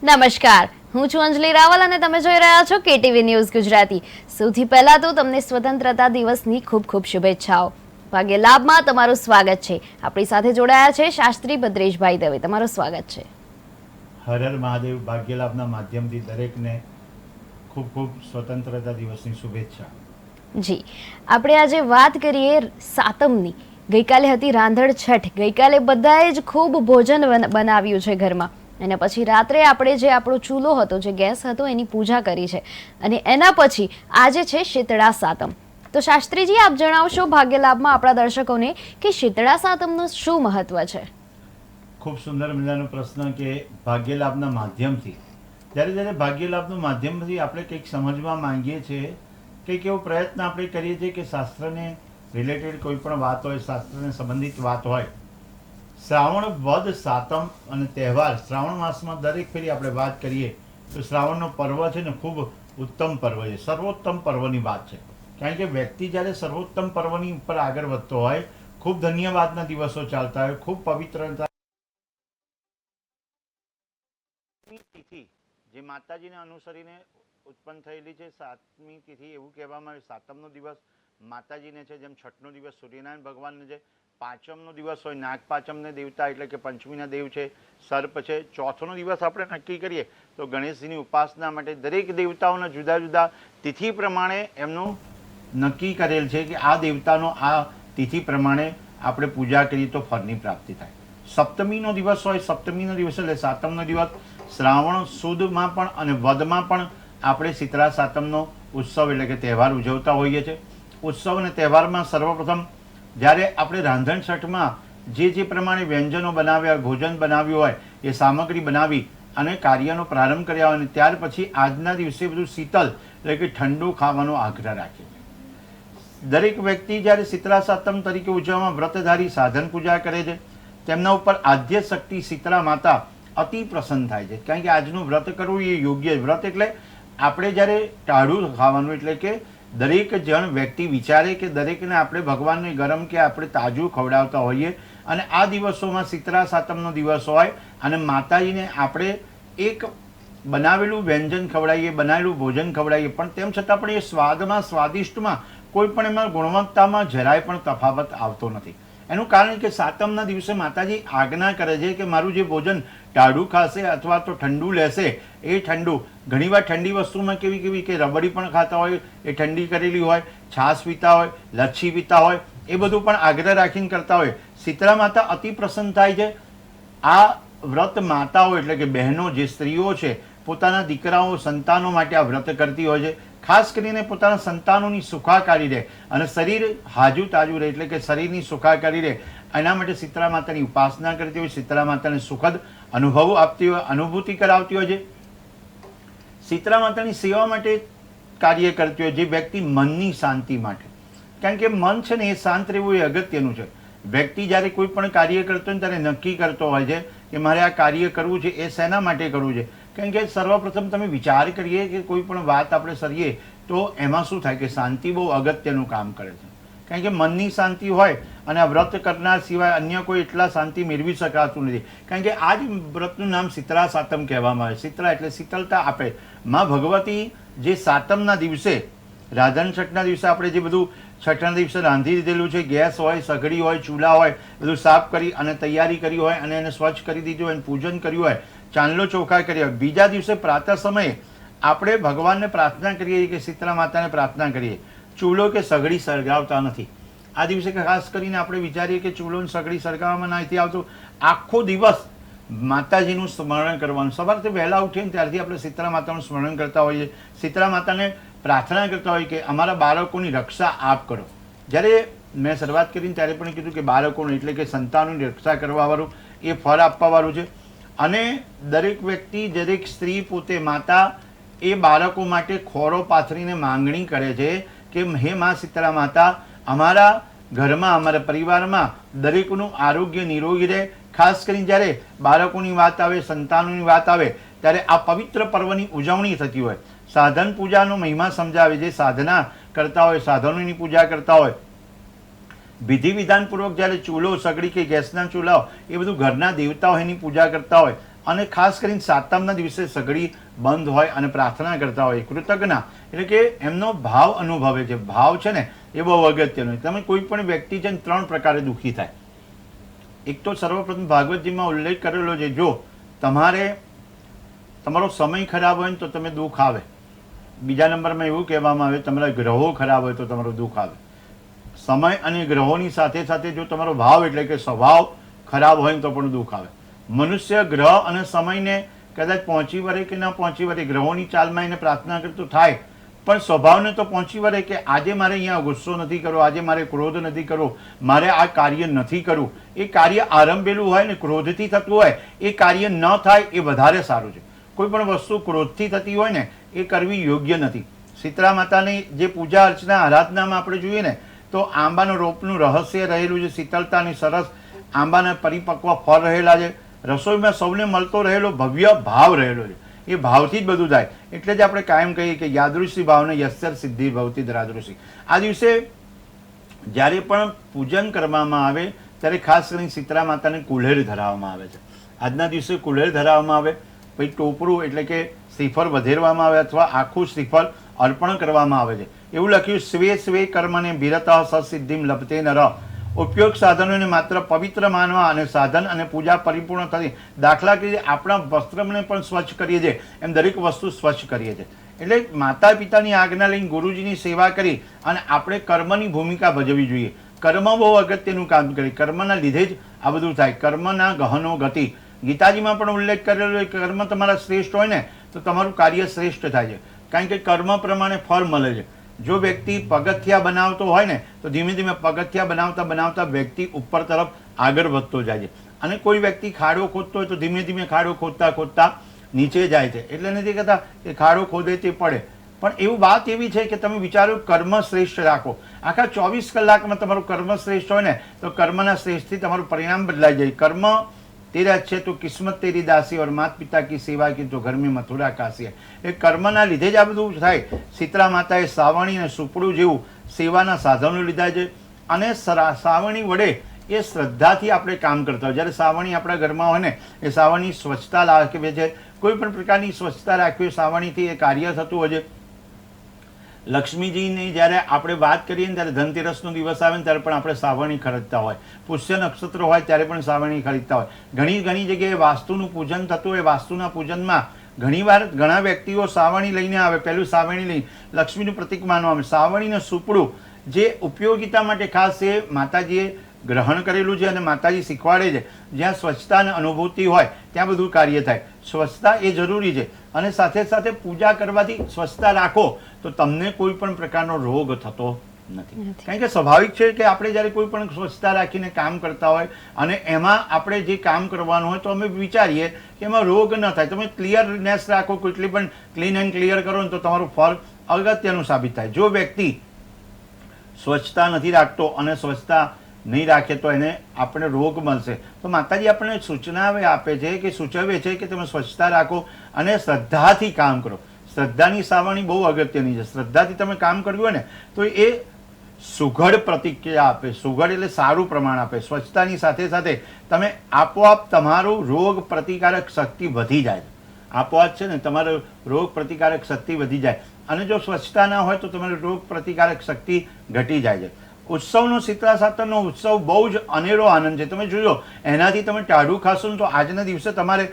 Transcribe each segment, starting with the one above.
નમસ્કાર, હું છું અંજલિ રાવલ અને તમે જોઈ રહ્યા છો કેટીવી ન્યૂઝ ગુજરાતી। સૌથી પહેલા તો તમને સ્વતંત્રતા દિવસની ખૂબ ખૂબ શુભેચ્છાઓ। ભાગ્ય લાભમાં તમારું સ્વાગત છે। આપણી સાથે જોડાયા છે શાસ્ત્રી ભદ્રેશભાઈ દવે। તમારું સ્વાગત છે। હર હર મહાદેવ। ભાગ્ય લાભના માધ્યમથી દરેકને ખૂબ ખૂબ સ્વતંત્રતા દિવસની શુભેચ્છા। જી, આપણે આજે વાત કરીએ સાતમની। ગઈકાલે હતી રાંધણ છઠ। ગઈકાલે બધાએ જ ખૂબ ભોજન બનાવ્યું છે ઘરમાં અને પછી રાત્રે આપણે જે આપણો ચૂલો હતો, જે ગેસ હતો, એની પૂજા કરી છે અને એના પછી આજે છે શીતળા સાતમ। તો શાસ્ત્રીજી, આપ જણાવશો ભાગ્ય લાભમાં આપણા દર્શકોને કે શીતળા સાતમનું શું મહત્વ છે? ખૂબ સુંદર મજાનો પ્રશ્ન કે ભાગ્ય લાભના માધ્યમથી જ્યારે ભાગ્ય લાભનું માધ્યમથી આપણે કંઈક સમજવા માંગીએ છીએ, કંઈક એવો પ્રયત્ન આપણે કરીએ છીએ કે શાસ્ત્રને રિલેટેડ કોઈ પણ વાત હોય, શાસ્ત્રને સંબંધિત વાત હોય, શ્રાવણ વદ સાતમ અને તહેવાર, શ્રાવણ માસમાં દરેક ફેરી આપણે વાત કરીએ તો શ્રાવણનો પર્વ છે ને ખૂબ ઉત્તમ પર્વ છે, સર્વોત્તમ પર્વની વાત છે। કારણ કે વ્યક્તિ જ્યારે સર્વોત્તમ પર્વની ઉપર આગળ વધતો હોય, ખૂબ ધન્યવાદના દિવસો ચાલતા હોય, ખૂબ પવિત્રતા તિથિ જે માતાજીને અનુસરીને ઉત્પન્ન થયેલી છે, સાતમી તિથિ એવું કહેવામાં આવે। સાતમનો દિવસ માતાજીને છે, જેમ છઠનો દિવસ સૂર્યનારાયણ ભગવાનને છે, પાંચમનો દિવસ હોય નાગ પાંચમને દેવતા એટલે કે પંચમીના દેવ છે, સર્પ છે, ચોથનો દિવસ આપણે નક્કી કરીએ તો ગણેશજીની ઉપાસના માટે દરેક દેવતાઓના જુદા જુદા તિથિ પ્રમાણે એમનું નક્કી કરેલ છે કે આ દેવતાનો આ તિથિ પ્રમાણે આપણે પૂજા કરીએ તો ફળની પ્રાપ્તિ થાય। સપ્તમીનો દિવસ હોય, સપ્તમીનો દિવસ એટલે સાતમનો દિવસ, શ્રાવણ સુદમાં પણ અને વદમાં પણ આપણે શીતળા સાતમનો ઉત્સવ એટલે કે તહેવાર ઉજવતા હોઈએ છીએ। ઉત્સવ અને તહેવારમાં સર્વપ્રથમ જ્યારે આપણે રાંધણ છઠમાં જે પ્રમાણે વ્યંજનો બનાવ્યા, ભોજન બનાવ્યું હોય, એ સામગ્રી બનાવી અને કાર્યનો પ્રારંભ કર્યા હોય અને ત્યાર પછી આજના દિવસે બધું શીતલ એટલે કે ઠંડુ ખાવાનો આગ્રહ રાખીએ છીએ। દરેક વ્યક્તિ જ્યારે શીતળા સાતમ તરીકે ઉજવવામાં વ્રતધારી સાધન પૂજા કરે છે, તેમના ઉપર આદ્ય શક્તિ શીતળા માતા અતિ પ્રસન્ન થાય છે। કારણ કે આજનું વ્રત કરવું એ યોગ્ય વ્રત એટલે આપણે જ્યારે ટાઢું ખાવાનું એટલે કે દરેક જણ વ્યક્તિ વિચારે કે દરેકને આપણે ભગવાનને ગરમ કે આપણે તાજું ખવડાવતા હોઈએ અને આ દિવસોમાં શીતળા સાતમનો દિવસ હોય અને માતાજીને આપણે એક બનાવેલું વ્યંજન ખવડાવીએ, બનાવેલું ભોજન ખવડાવીએ, પણ તેમ છતાં પણ એ સ્વાદમાં, સ્વાદિષ્ટમાં કોઈ પણ એમાં ગુણવત્તામાં જરાય પણ તફાવત આવતો નથી। એનું કારણ કે સાતમના દિવસે માતાજી આજ્ઞા કરે છે કે મારું જે ભોજન ટાઢું ખાશે અથવા તો ઠંડુ લેશે એ ઠંડુ, ઘણીવાર ઠંડી વસ્તુમાં કેવી કે રબડી પણ ખાતા હોય, એ ઠંડી કરેલી હોય, છાશ પીતા હોય, લચ્છી પીતા હોય, એ બધું પણ આગ્રહ રાખીને કરતા હોય। શીતળા માતા અતિ પ્રસન્ન થાય છે। આ વ્રત માતાઓ એટલે કે બહેનો, જે સ્ત્રીઓ છે, પોતાના દીકરાઓ, સંતાનો માટે આ વ્રત કરતી હોય છે। ખાસ કરીને પોતાના સંતાનોની સુખાકારી રહે અને શરીર હાજુ તાજુ રહે એટલે કે શરીરની સુખાકારી રહે, એના માટે શીતળા માતાની ઉપાસના કરતી હોય, શીતળા માતાને સુખદ અનુભવ આપતી હોય, અનુભૂતિ કરાવતી હોય છે। શીતળા માતાની સેવા માટે કાર્ય કરતી હોય જે વ્યક્તિ મનની શાંતિ માટે, કારણ કે મન છે ને એ શાંત રહેવું એ અગત્યનું છે। વ્યક્તિ જ્યારે કોઈ પણ કાર્ય કરતો હોય ત્યારે નક્કી કરતો હોય છે કે મારે આ કાર્ય કરવું છે, એ શેના માટે કરવું છે। કારણ કે સર્વપ્રથમ તમે વિચાર કરીએ કે કોઈ પણ વાત આપણે કરીએ તો એમાં શું થાય કે શાંતિ બહુ અગત્યનું કામ કરે છે। કારણ કે મનની શાંતિ હોય અને આ વ્રત કરનાર સિવાય અન્ય કોઈ એટલા શાંતિ મેળવી શકાતું નથી। કારણ કે આ જ વ્રતનું નામ શીતળા સાતમ કહેવામાં આવે। શીતળા એટલે શીતળતા આપે। માં ભગવતી જે સાતમના દિવસે, રાંધણ છઠના દિવસે આપણે જે બધું છઠના દિવસે રાંધી દીધેલું છે, ગેસ હોય, સગડી હોય, ચૂલા હોય, બધું સાફ કરી અને તૈયારી કરી હોય અને એને સ્વચ્છ કરી દીધું હોય, પૂજન કર્યું હોય, ચાંદલો ચોખા કર્યો હોય, બીજા દિવસે પ્રાતઃ સમયે આપણે ભગવાનને પ્રાર્થના કરીએ કે શીતળા માતાને પ્રાર્થના કરીએ, ચૂલો કે સગડી સળગાવતા નથી। આ દિવસે ખાસ કરીને આપણે વિચારીએ કે ચૂલો સગડી સળગાવવામાં નથી આવતું। આખો દિવસ માતાજીનું સ્મરણ કરવાનું। સવારથી વહેલા ઉઠીને ત્યારથી આપણે શીતળા માતાનું સ્મરણ કરતા હોઈએ, શીતળા માતાને પ્રાર્થના કરતા હોઈએ કે અમારા બાળકોની રક્ષા આપ કરો। જ્યારે મેં શરૂઆત કરીને ત્યારે પણ કીધું કે બાળકોનું એટલે કે સંતાનોની રક્ષા કરવાવાળું, એ ફળ આપવાવાળું છે અને દરેક વ્યક્તિ, દરેક સ્ત્રી પોતે માતા એ બાળકો માટે ખોરો પાથરીને માંગણી કરે છે કે હે મા શીતળા માતા, અમારા ઘરમાં, અમારા પરિવારમાં દરેકનું આરોગ્ય નિરોગી રહે। ખાસ કરીને જ્યારે બાળકોની વાત આવે, સંતાનોની વાત આવે ત્યારે આ પવિત્ર પર્વની ઉજવણી થતી હોય, સાધન પૂજાનો મહિમા સમજાવે, જે સાધના કરતા હોય, સાધનોની પૂજા કરતા હોય, વિધિ વિધાનપૂર્વક જ્યારે ચૂલો, સગડી કે ગેસના ચૂલાઓ એ બધું ઘરના દેવતાઓ એની પૂજા કરતા હોય અને ખાસ કરીને સાતમના દિવસે સગડી બંધ હોય અને પ્રાર્થના કરતા હોય કૃતજ્ઞા, એટલે કે એમનો ભાવ અનુભવે છે. ભાવ છે ને એ બહુ અગત્યનો. તમે કોઈ પણ વ્યક્તિ છે ને 3 પ્રકારે દુઃખી થાય. એક તો સર્વપ્રથમ ભાગવતજીમાં ઉલ્લેખ કરેલો છે, જો તમારો સમય ખરાબ હોય ને તો તમે દુઃખ આવે. બીજા નંબરમાં એવું કહેવામાં આવે તમારા ગ્રહો ખરાબ હોય તો તમારું દુઃખ આવે. સમય અને ગ્રહોની સાથે સાથે જો તમારો ભાવ એટલે કે સ્વભાવ ખરાબ હોય ને તો પણ દુઃખ આવે. મનુષ્ય ગ્રહ અને સમયને કદાચ પહોંચી વળે કે ના પહોંચી વળે, ગ્રહોની ચાલમાં એને પ્રાર્થના કરતું થાય, પણ સ્વભાવને તો પહોંચી વળે કે આજે મારે અહીંયા ગુસ્સો નથી કરવો, આજે મારે ક્રોધ નથી કરવો, મારે આ કાર્ય નથી કરવું. એ કાર્ય આરંભેલું હોય ને ક્રોધથી થતું હોય, એ કાર્ય ન થાય એ વધારે સારું છે. કોઈ પણ વસ્તુ ક્રોધથી થતી હોય ને એ કરવી યોગ્ય નથી. શીતળા માતાની જે પૂજા અર્ચના આરાધનામાં આપણે જોઈએ ને તો આંબાનો રોપનું રહસ્ય રહેલું છે, શીતળતાની સરસ આંબાના પરિપક્વ ફળ રહેલા છે, રસોઈમાં સૌને મળતો રહેલો ભવ્ય ભાવ રહેલો છે. એ ભાવથી જ બધું થાય. એટલે જ આપણે કાયમ કહીએ કે યાદૃશી ભાવને યસ્યર સિદ્ધિ ભવતી દ્રાદૃશી. આ દિવસે જ્યારે પણ પૂજન કરવામાં આવે ત્યારે ખાસ કરીને શીતળા માતાને કુલ્હેર ધરાવવામાં આવે છે. આજના દિવસે કુલ્હેર ધરાવવામાં આવે, પછી ટોપરું એટલે કે શ્રીફળ વધેરવામાં આવે અથવા આખું શ્રીફળ અર્પણ કરવામાં આવે છે. એવું લખ્યું, સ્વે સ્વે કર્મને ભીરત સસિદ્ધિમ લભતે નર. ઉપયોગ સાધનોને માત્ર પવિત્ર માનવા અને સાધન અને પૂજા પરિપૂર્ણ થતી. દાખલા તરીકે આપણા વસ્ત્રને પણ સ્વચ્છ કરીએ છીએ એમ દરેક વસ્તુ સ્વચ્છ કરીએ છીએ. એટલે માતા પિતાની આજ્ઞા લઈને ગુરુજીની સેવા કરી અને આપણે કર્મની ભૂમિકા ભજવવી જોઈએ. કર્મ બહુ અગત્યનું કામ કરે, કર્મના લીધે જ આ બધું થાય. કર્મના ગહનો ગતિ. ગીતાજીમાં પણ ઉલ્લેખ કરેલો છે, કર્મ તમારા શ્રેષ્ઠ હોય ને તો તમારું કાર્ય શ્રેષ્ઠ થાય છે, કારણ કે કર્મ પ્રમાણે ફળ મળે છે. જો વ્યક્તિ પગથિયા બનાવતો હોય ને તો ધીમે ધીમે પગથિયા બનાવતા બનાવતા વ્યક્તિ ઉપર તરફ આગળ વધતો જાય છે. અને કોઈ વ્યક્તિ ખાડો ખોદતો હોય તો ધીમે ધીમે ખાડો ખોદતા ખોદતા નીચે જાય છે. એટલે નથી કહેતા કે ખાડો ખોદે તે પડે, પણ એવું વાત એવી છે કે તમે વિચારો કર્મ શ્રેષ્ઠ રાખો. આખા 24 કલાકમાં તમારું કર્મ શ્રેષ્ઠ હોય ને તો કર્મના શ્રેષ્ઠથી તમારું પરિણામ બદલાઈ જાય. કર્મ तेरा अच्छे तो किस्मत तेरी दासी और माता पिता की सेवा की तो घर में मथुरा काशी. એ કર્મના લીધે જ આ બધું થાય. શીતળા માતાએ સાવણી અને સુપડું જેવું સેવાના સાધનો લીધા છે અને સાવણી વડે એ શ્રદ્ધાથી આપણે કામ કરતા હોય. જ્યારે સાવણી આપણા ઘરમાં હોય ને એ સાવણી સ્વચ્છતા રાખે છે, કોઈ પણ પ્રકારની સ્વચ્છતા રાખવી સાવણીથી એ કાર્ય થતું હોય છે. લક્ષ્મીજીની જ્યારે આપણે વાત કરીએ ને ત્યારે ધનતેરસનો દિવસ આવે ને ત્યારે પણ આપણે સાવરણી ખરીદતા હોય, પુષ્ય નક્ષત્ર હોય ત્યારે પણ સાવરણી ખરીદતા હોય. ઘણી જગ્યાએ વાસ્તુનું પૂજન થતું હોય. વાસ્તુના પૂજનમાં ઘણીવાર ઘણા વ્યક્તિઓ સાવરણી લઈને આવે. પહેલું સાવરણી લઈ લક્ષ્મીનું પ્રતીક માનવામાં આવે. સાવરણીને સુપડું જે ઉપયોગિતા માટે ખાસ એ માતાજીએ ગ્રહણ કરેલું છે અને માતાજી શીખવાડે છે. જ્યાં સ્વચ્છતાની અનુભૂતિ હોય ત્યાં બધું કાર્ય થાય. સ્વચ્છતા એ જરૂરી છે અને સાથે સાથે પૂજા કરવાથી સ્વચ્છતા રાખો તો તમને કોઈ પણ પ્રકારનો રોગ થતો નથી. કારણ કે સ્વાભાવિક છે કે આપણે જ્યારે કોઈ પણ સ્વચ્છતા રાખીને કામ કરતા હોય અને એમાં આપણે જે કામ કરવાનું હોય તો અમે વિચારીએ કે એમાં રોગ ન થાય. તમે ક્લિયરનેસ રાખો, કેટલી પણ ક્લીન એન્ડ ક્લિયર કરો ને તો તમારું ફળ અગત્યનું સાબિત થાય. જો વ્યક્તિ સ્વચ્છતા નથી રાખતો અને સ્વચ્છતા નહીં રાખે તો એને આપણે રોગ મળશે. તો માતાજી આપણને સૂચના આપે છે કે સૂચવે છે કે તમે સ્વચ્છતા રાખો અને શ્રદ્ધાથી કામ કરો. શ્રદ્ધાની સાવરણી બહુ અગત્યની છે. શ્રદ્ધાથી તમે કામ કર્યું હોય ને તો એ સુઘડ પ્રતિક્રિયા આપે. સુઘડ એટલે સારું પ્રમાણ આપે. સ્વચ્છતાની સાથે સાથે તમે આપોઆપ તમારું રોગ પ્રતિકારક શક્તિ વધી જાય. આપોઆપ છે ને તમારો રોગ પ્રતિકારક શક્તિ વધી જાય. અને જો સ્વચ્છતા ના હોય તો તમારી રોગ પ્રતિકારક શક્તિ ઘટી જાય છે. ઉત્સવનો શીતળા સાતમનો ઉત્સવ બહુ જ અનેરો આનંદ છે. તમે જોજો એનાથી તમે ટાઢું ખાશો ને તો આજના દિવસે તમારે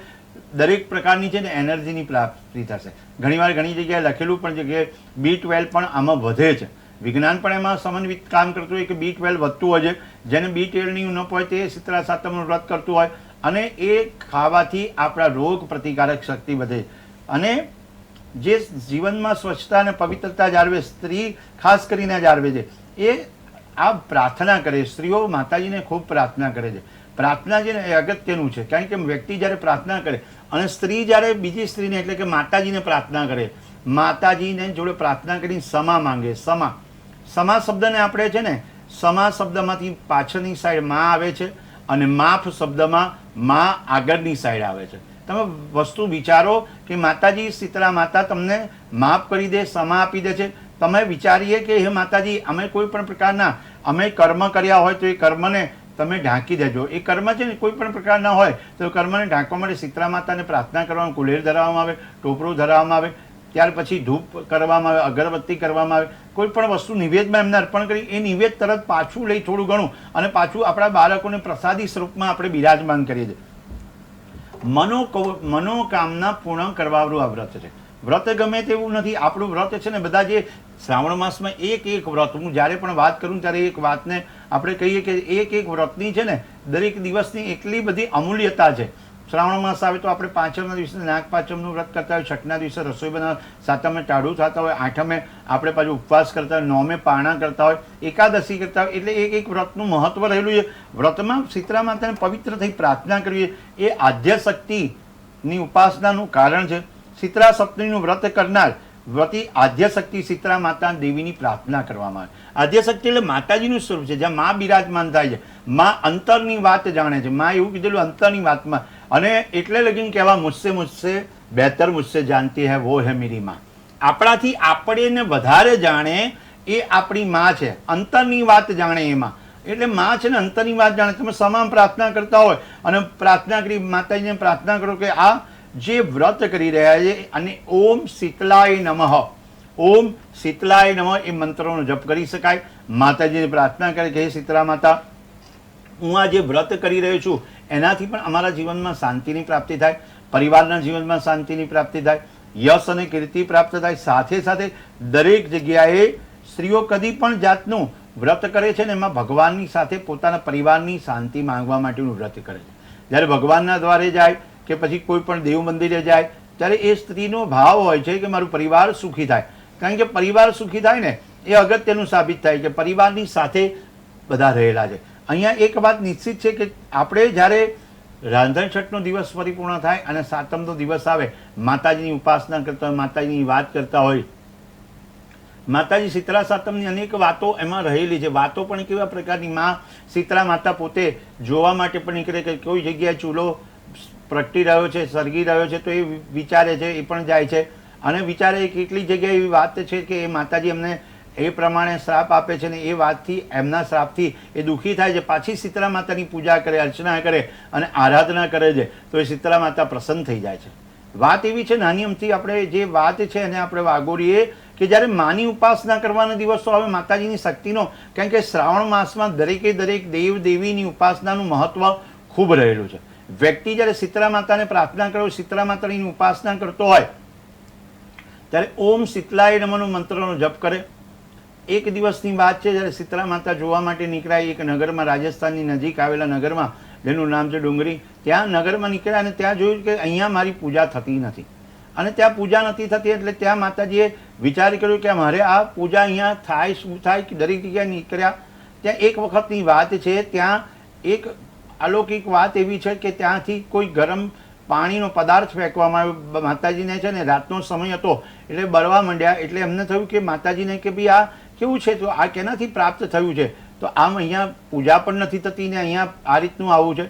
દરેક પ્રકારની છે ને એનર્જીની પ્રાપ્તિ થશે. ઘણીવાર ઘણી જગ્યાએ લખેલું પણ છે કે B12 પણ આમાં વધે છે. વિજ્ઞાન પણ એમાં સમન્વિત કામ કરતું હોય કે B12 વધતું હોય છે. જેને B12ની ઉણપ હોય તે શીતળા સાતમનું વ્રત કરતું હોય અને એ ખાવાથી આપણા રોગ પ્રતિકારક શક્તિ વધે. અને જે જીવનમાં સ્વચ્છતા અને પવિત્રતા જાળવે, સ્ત્રી ખાસ કરીને જાળવે છે, એ આ પ્રાર્થના કરે. સ્ત્રીઓ માતાજીને ખૂબ પ્રાર્થના કરે છે. પ્રાર્થના છે ને એ અગત્યનું છે. કારણ કે વ્યક્તિ જ્યારે પ્રાર્થના કરે અને સ્ત્રી જ્યારે બીજી સ્ત્રીને એટલે કે માતાજીને પ્રાર્થના કરે, માતાજીને જોડે પ્રાર્થના કરીને ક્ષમા માંગે. ક્ષમા શબ્દને આપણે છે ને ક્ષમા શબ્દમાંથી પાછળની સાઈડ માં આવે છે અને માફ શબ્દમાં માં આગળની સાઈડ આવે છે. તમે વસ્તુ વિચારો કે માતાજી શીતળા માતા તમને માફ કરી દે, ક્ષમા આપી દે છે. તમે વિચારીએ કે હે માતાજી અમે કોઈ પણ પ્રકારના અમે કર્મ કર્યા હોય તો એ કર્મને તમે ઢાંકી દેજો. એ કર્મ છે ને કોઈ પણ પ્રકારના હોય તો કર્મને ઢાંકવા માટે શીતળા માતાને પ્રાર્થના કરવામાં, કુલેર ધરાવવામાં આવે, ટોપરું ધરાવવામાં આવે, ત્યાર પછી ધૂપ કરવામાં આવે, અગરબત્તી કરવામાં આવે, કોઈ પણ વસ્તુ નિવેદમાં એમને અર્પણ કરી એ નિવેદ તરત પાછું લઈ થોડું ઘણું અને પાછું આપણા બાળકોને પ્રસાદી સ્વરૂપમાં આપણે બિરાજમાન કરીએ છીએ. મનોકામના પૂર્ણ કરવાવાળું આ વ્રત છે. વ્રત ગમે તેવું નથી. આપણું વ્રત છે ને, બધા જે શ્રાવણ માસમાં એક વ્રત, હું જ્યારે પણ વાત કરું ત્યારે એક વાતને આપણે કહીએ કે એક વ્રતની છે ને દરેક દિવસની એટલી બધી અમૂલ્યતા છે. શ્રાવણ માસ આવે તો આપણે પાંચમના દિવસે નાગ પાંચમનું વ્રત કરતા હોય, છઠના દિવસે રસોઈ બનાવ, સાતમે ટાઢું થતા હોય, આઠમે આપણે પાછું ઉપવાસ કરતા હોય, નોમે પારણા કરતા હોય, એકાદશી કરતા હોય. એટલે એક વ્રતનું મહત્વ રહેલું છે. વ્રતમાં શીતળા માતાને પવિત્ર થઈ પ્રાર્થના કરવી એ આદ્ય શક્તિની ઉપાસનાનું કારણ છે. શીતળા સપ્તમીનું વ્રત કરનાર વ્રતી આદ્ય શક્તિ શીતળા માતા દેવીની પ્રાર્થના કરવામાં આવે. આદ્ય શક્તિ એટલે માતાજીનું સ્વરૂપ છે, જ્યાં મા બિરાજમાન થાય છે. મા અંતરની વાત જાણે છે. મા એવું કીધેલું અંતરની વાતમાં, અને એટલે લગીને કહેવા મુझसे બહેતર મુझसे જાનતી હૈ વો હૈ મેરી માં. આપણાથી આપણને વધારે જાણે એ આપણી માં છે. અંતરની વાત જાણે એમાં. એટલે માં છે ને અંતરની વાત જાણે. તમે સમાન પ્રાર્થના કરતા હોય અને પ્રાર્થના કરી માતાજીને પ્રાર્થના કરો કે આ જે વ્રત કરી રહ્યા છે અને ઓમ શીતલાય નમઃ, ઓમ શીતલાય નમઃ એ મંત્રોનો જપ કરી શકાય. માતાજીને પ્રાર્થના કરે કે હે શીતળા માતા, હું આ જે વ્રત કરી રહ્યો છું એનાથી પણ અમારા જીવનમાં શાંતિની પ્રાપ્તિ થાય, પરિવારના જીવનમાં શાંતિની પ્રાપ્તિ થાય, યશ અને કીર્તિ પ્રાપ્ત થાય. સાથે સાથે દરેક જગ્યાએ સ્ત્રીઓ કદી પણ જાતનું વ્રત કરે છે ને એમાં ભગવાનની સાથે પોતાના પરિવારની શાંતિ માંગવા માટેનું વ્રત કરે છે. જ્યારે ભગવાનના દ્વારે જાય કે પછી કોઈ પણ દેવ મંદિરે જાય ત્યારે એ સ્ત્રીનો ભાવ હોય છે કે મારું પરિવાર સુખી થાય. કારણ કે પરિવાર સુખી થાય ને એ અગત્યનું સાબિત થાય કે પરિવારની સાથે બધા રહેલા છે. અહીંયા એક વાત નિશ્ચિત છે કે આપણે જ્યારે રાંધણ છઠનો દિવસ પરિપૂર્ણ થાય અને સાતમનો દિવસ આવે, માતાજીની ઉપાસના કરતા હોય, માતાજીની વાત કરતા હોય, માતાજી શીતળા સાતમની અનેક વાતો એમાં રહેલી છે. વાતો પણ કેવા પ્રકારની, માં શીતળા માતા પોતે જોવા માટે પણ નીકળે કે કોઈ જગ્યાએ ચૂલો પ્રગટી રહ્યો છે, સળગી રહ્યો છે, તો એ વિચારે છે, એ પણ જાય છે અને વિચારે કેટલી જગ્યાએ એવી વાત છે કે એ માતાજી એમને એ પ્રમાણે શ્રાપ આપે છે ને એ વાતથી, એમના શ્રાપથી એ દુઃખી થાય છે. પાછી શીતળા માતાની પૂજા કરે, અર્ચના કરે અને આરાધના કરે છે તો એ શીતળા માતા પ્રસન્ન થઈ જાય છે. વાત એવી છે, નાની અમથી આપણે જે વાત છે એને આપણે વાગોરીએ કે જ્યારે માની ઉપાસના કરવાના દિવસો આવે માતાજીની શક્તિનો, કારણ કે શ્રાવણ માસમાં દરેકે દરેક દેવ દેવીની ઉપાસનાનું મહત્વ ખૂબ રહેલું છે. વ્યક્તિ જ્યારે શીતળા માતાને પ્રાર્થના કરો, શીતળા માતાની ઉપાસના કરતો હોય ત્યારે ઓમ શીતલાય નમઃનો મંત્રનો જપ કરે. એક દિવસની વાત છે, જ્યારે શીતળા માતા જોવા માટે નીકળ્યા એક નગરમાં, રાજસ્થાનની નજીક આવેલા નગરમાં, જેનું નામ છે ડુંગરી. ત્યાં નગરમાં નીકળ્યા અને ત્યાં જોયું કે અહીંયા મારી પૂજા થતી નથી અને ત્યાં પૂજા નથી થતી. એટલે ત્યાં માતાજીએ વિચાર કર્યો કે મારે આ પૂજા અહીંયા થાય, શું થાય કે દરેક જગ્યાએ નીકળ્યા. ત્યાં એક વખતની વાત છે, ત્યાં એક અલૌકિક વાત એવી છે કે ત્યાંથી કોઈ ગરમ પાણીનો પદાર્થ ફેંકવામાં આવ્યો. માતાજીને છે ને રાતનો સમય હતો એટલે બળવા માંડ્યા. એટલે એમને થયું કે માતાજીને કે ભાઈ આ કેવું છે, તો આ કેનાથી પ્રાપ્ત થયું છે, તો આમ અહીંયા પૂજા પણ નથી થતી ને અહીંયા આ રીતનું આવું છે.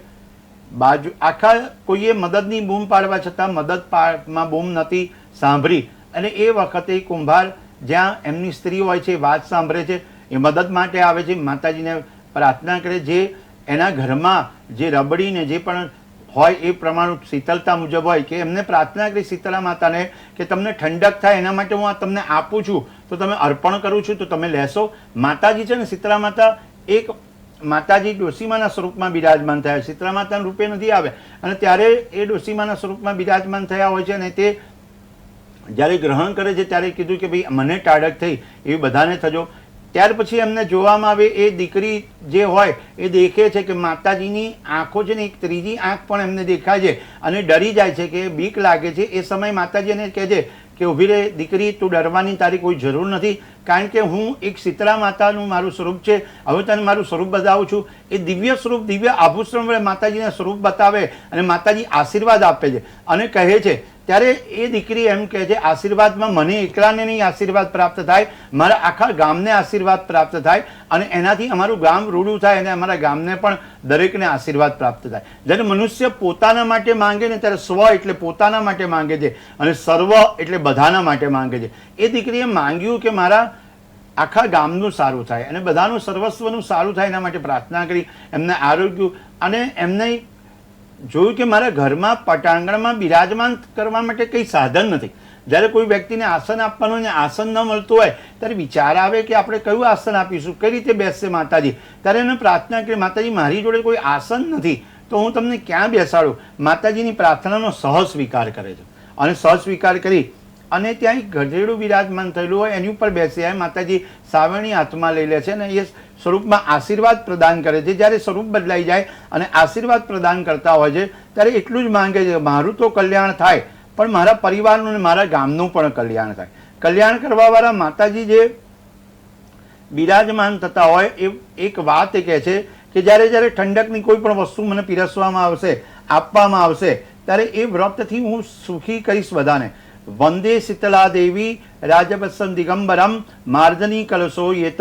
બાજુ આખા કોઈએ મદદની બૂમ પાડવા છતાં મદદમાં બૂમ નથી સાંભળી. અને એ વખતે કુંભાર જ્યાં એમની સ્ત્રી હોય છે વાત સાંભળે છે, એ મદદ માટે આવે છે, માતાજીને પ્રાર્થના કરે. જે એના ઘરમાં જે રબડીને જે પણ હોય એ પ્રમાણે શીતળતા મુજબ હોય કે એમને પ્રાર્થના કરી શીતળા માતાને કે તમને ઠંડક થાય એના માટે હું આ તમને આપું છું, તો તમે અર્પણ કરું છું તો તમે લેશો. માતાજી છે ને શીતળા માતા એક માતાજી ડોસીમાના સ્વરૂપમાં બિરાજમાન થયા, શીતળા માતાના રૂપે નથી આવે. અને ત્યારે એ ડોસીમાના સ્વરૂપમાં બિરાજમાન થયા હોય છે અને તે જ્યારે ગ્રહણ કરે છે ત્યારે કીધું કે ભાઈ મને ટાઢક થઈ એવી બધાને થજો. ત્યાર પછી એમને જોવામાં આવે એ દીકરી જે હોય એ દેખે છે કે માતાજીની આંખો છે ને એક ત્રીજી આંખ પણ એમને દેખાય છે અને ડરી જાય છે કે બીક લાગે છે. એ સમય માતાજી એને કહે છે કે ઊભી રહે દીકરી, તું ડરવાની તારી કોઈ જરૂર નથી, કારણ કે હું એક શીતળા માતાનું મારું સ્વરૂપ છે, હવે તને મારું સ્વરૂપ બતાવું છું. એ દિવ્ય સ્વરૂપ, દિવ્ય આભૂષણ વડે માતાજીને સ્વરૂપ બતાવે અને માતાજી આશીર્વાદ આપે છે અને કહે છે. ત્યારે એ દીકરી એમ કહે છે આશીર્વાદમાં મને એકલાને નહીં આશીર્વાદ પ્રાપ્ત થાય, મારા આખા ગામને આશીર્વાદ પ્રાપ્ત થાય અને એનાથી અમારું ગામ રૂડું થાય અને અમારા ગામને પણ દરેકને આશીર્વાદ પ્રાપ્ત થાય. જ્યારે મનુષ્ય પોતાના માટે માંગે ને ત્યારે સ્વ એટલે પોતાના માટે માંગે છે અને સર્વ એટલે બધાના માટે માંગે છે. એ દીકરીએ માંગ્યું કે મારા આખા ગામનું સારું થાય અને બધાનું સર્વસ્વનું સારું થાય એના માટે પ્રાર્થના કરી એમને આરોગ્ય અને એમને જોયું કે મારા ઘરમાં પટાંગણમાં બિરાજમાન કરવા માટે કંઈ સાધન નથી. જ્યારે કોઈ વ્યક્તિને આસન આપવાનું અને આસન ન મળતું હોય ત્યારે વિચાર આવે કે આપણે કયું આસન આપીશું, કઈ રીતે બેસશે માતાજી. ત્યારે એને પ્રાર્થના કરી, માતાજી મારી જોડે કોઈ આસન નથી તો હું તમને ક્યાં બેસાડું. માતાજીની પ્રાર્થનાનો સહ સ્વીકાર કરે છે અને સહ સ્વીકાર કરી અને ત્યાં એક ગધેડું બિરાજમાન થયેલું હોય એની ઉપર બેસી આવે. માતાજી સાવરણી હાથમાં લઈ લે છે અને એ સ્વરૂપમાં આશીર્વાદ પ્રદાન કરે છે. જ્યારે સ્વરૂપ બદલાઈ જાય અને આશીર્વાદ પ્રદાન કરતા હોય છે ત્યારે એટલું જ માંગે છે, મારું તો કલ્યાણ થાય પણ મારા પરિવારનું અને મારા ગામનું પણ કલ્યાણ થાય. કલ્યાણ કરવાવાળા માતાજી જે બિરાજમાન થતા હોય એ એક વાત એ કહે છે કે જ્યારે જ્યારે ઠંડકની કોઈ પણ વસ્તુ મને પીરસવામાં આવશે, આપવામાં આવશે ત્યારે એ વ્રતથી હું સુખી કરીશ બધાને. વંદે શીતલા દેવી રાજવત્સમ દિગંબરમ માર્દની કલશો યેત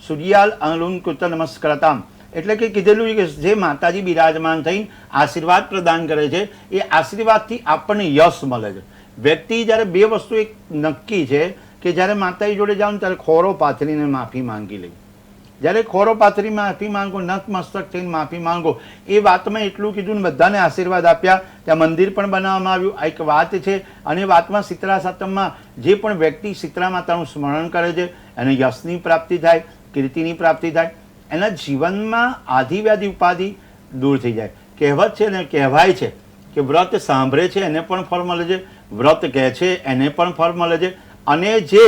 સૂર્યાલ અનુકૃત નમસ્કરતામ. એટલે કે કીધેલું કે જે માતાજી બિરાજમાન થઈને આશીર્વાદ પ્રદાન કરે છે એ આશીર્વાદથી આપણને યશ મળે છે. વ્યક્તિ જ્યારે બે વસ્તુ એક નક્કી છે કે જ્યારે માતાજી જોડે જાઓ ને ત્યારે ખોરો પાથરીને માફી માંગી લે. જ્યારે ખોરો પાથરી માફી માંગો, નતમસ્તક થઈને માફી માંગો. એ વાતમાં એટલું કીધું ને બધાને આશીર્વાદ આપ્યા. ત્યાં મંદિર પણ બનાવવામાં આવ્યું. આ એક વાત છે અને વાતમાં શીતળા સાતમમાં જે પણ વ્યક્તિ શીતળા માતાનું સ્મરણ કરે છે એને યશની પ્રાપ્તિ થાય, કીર્તિની પ્રાપ્તિ થાય, એના જીવનમાં આધિવ્યાધિ ઉપાધિ દૂર થઈ જાય. કહેવત છે ને, કહેવાય છે કે વ્રત સાંભળે છે એને પણ ફળ મળે છે, વ્રત કહે છે એને પણ ફળ મળે છે અને જે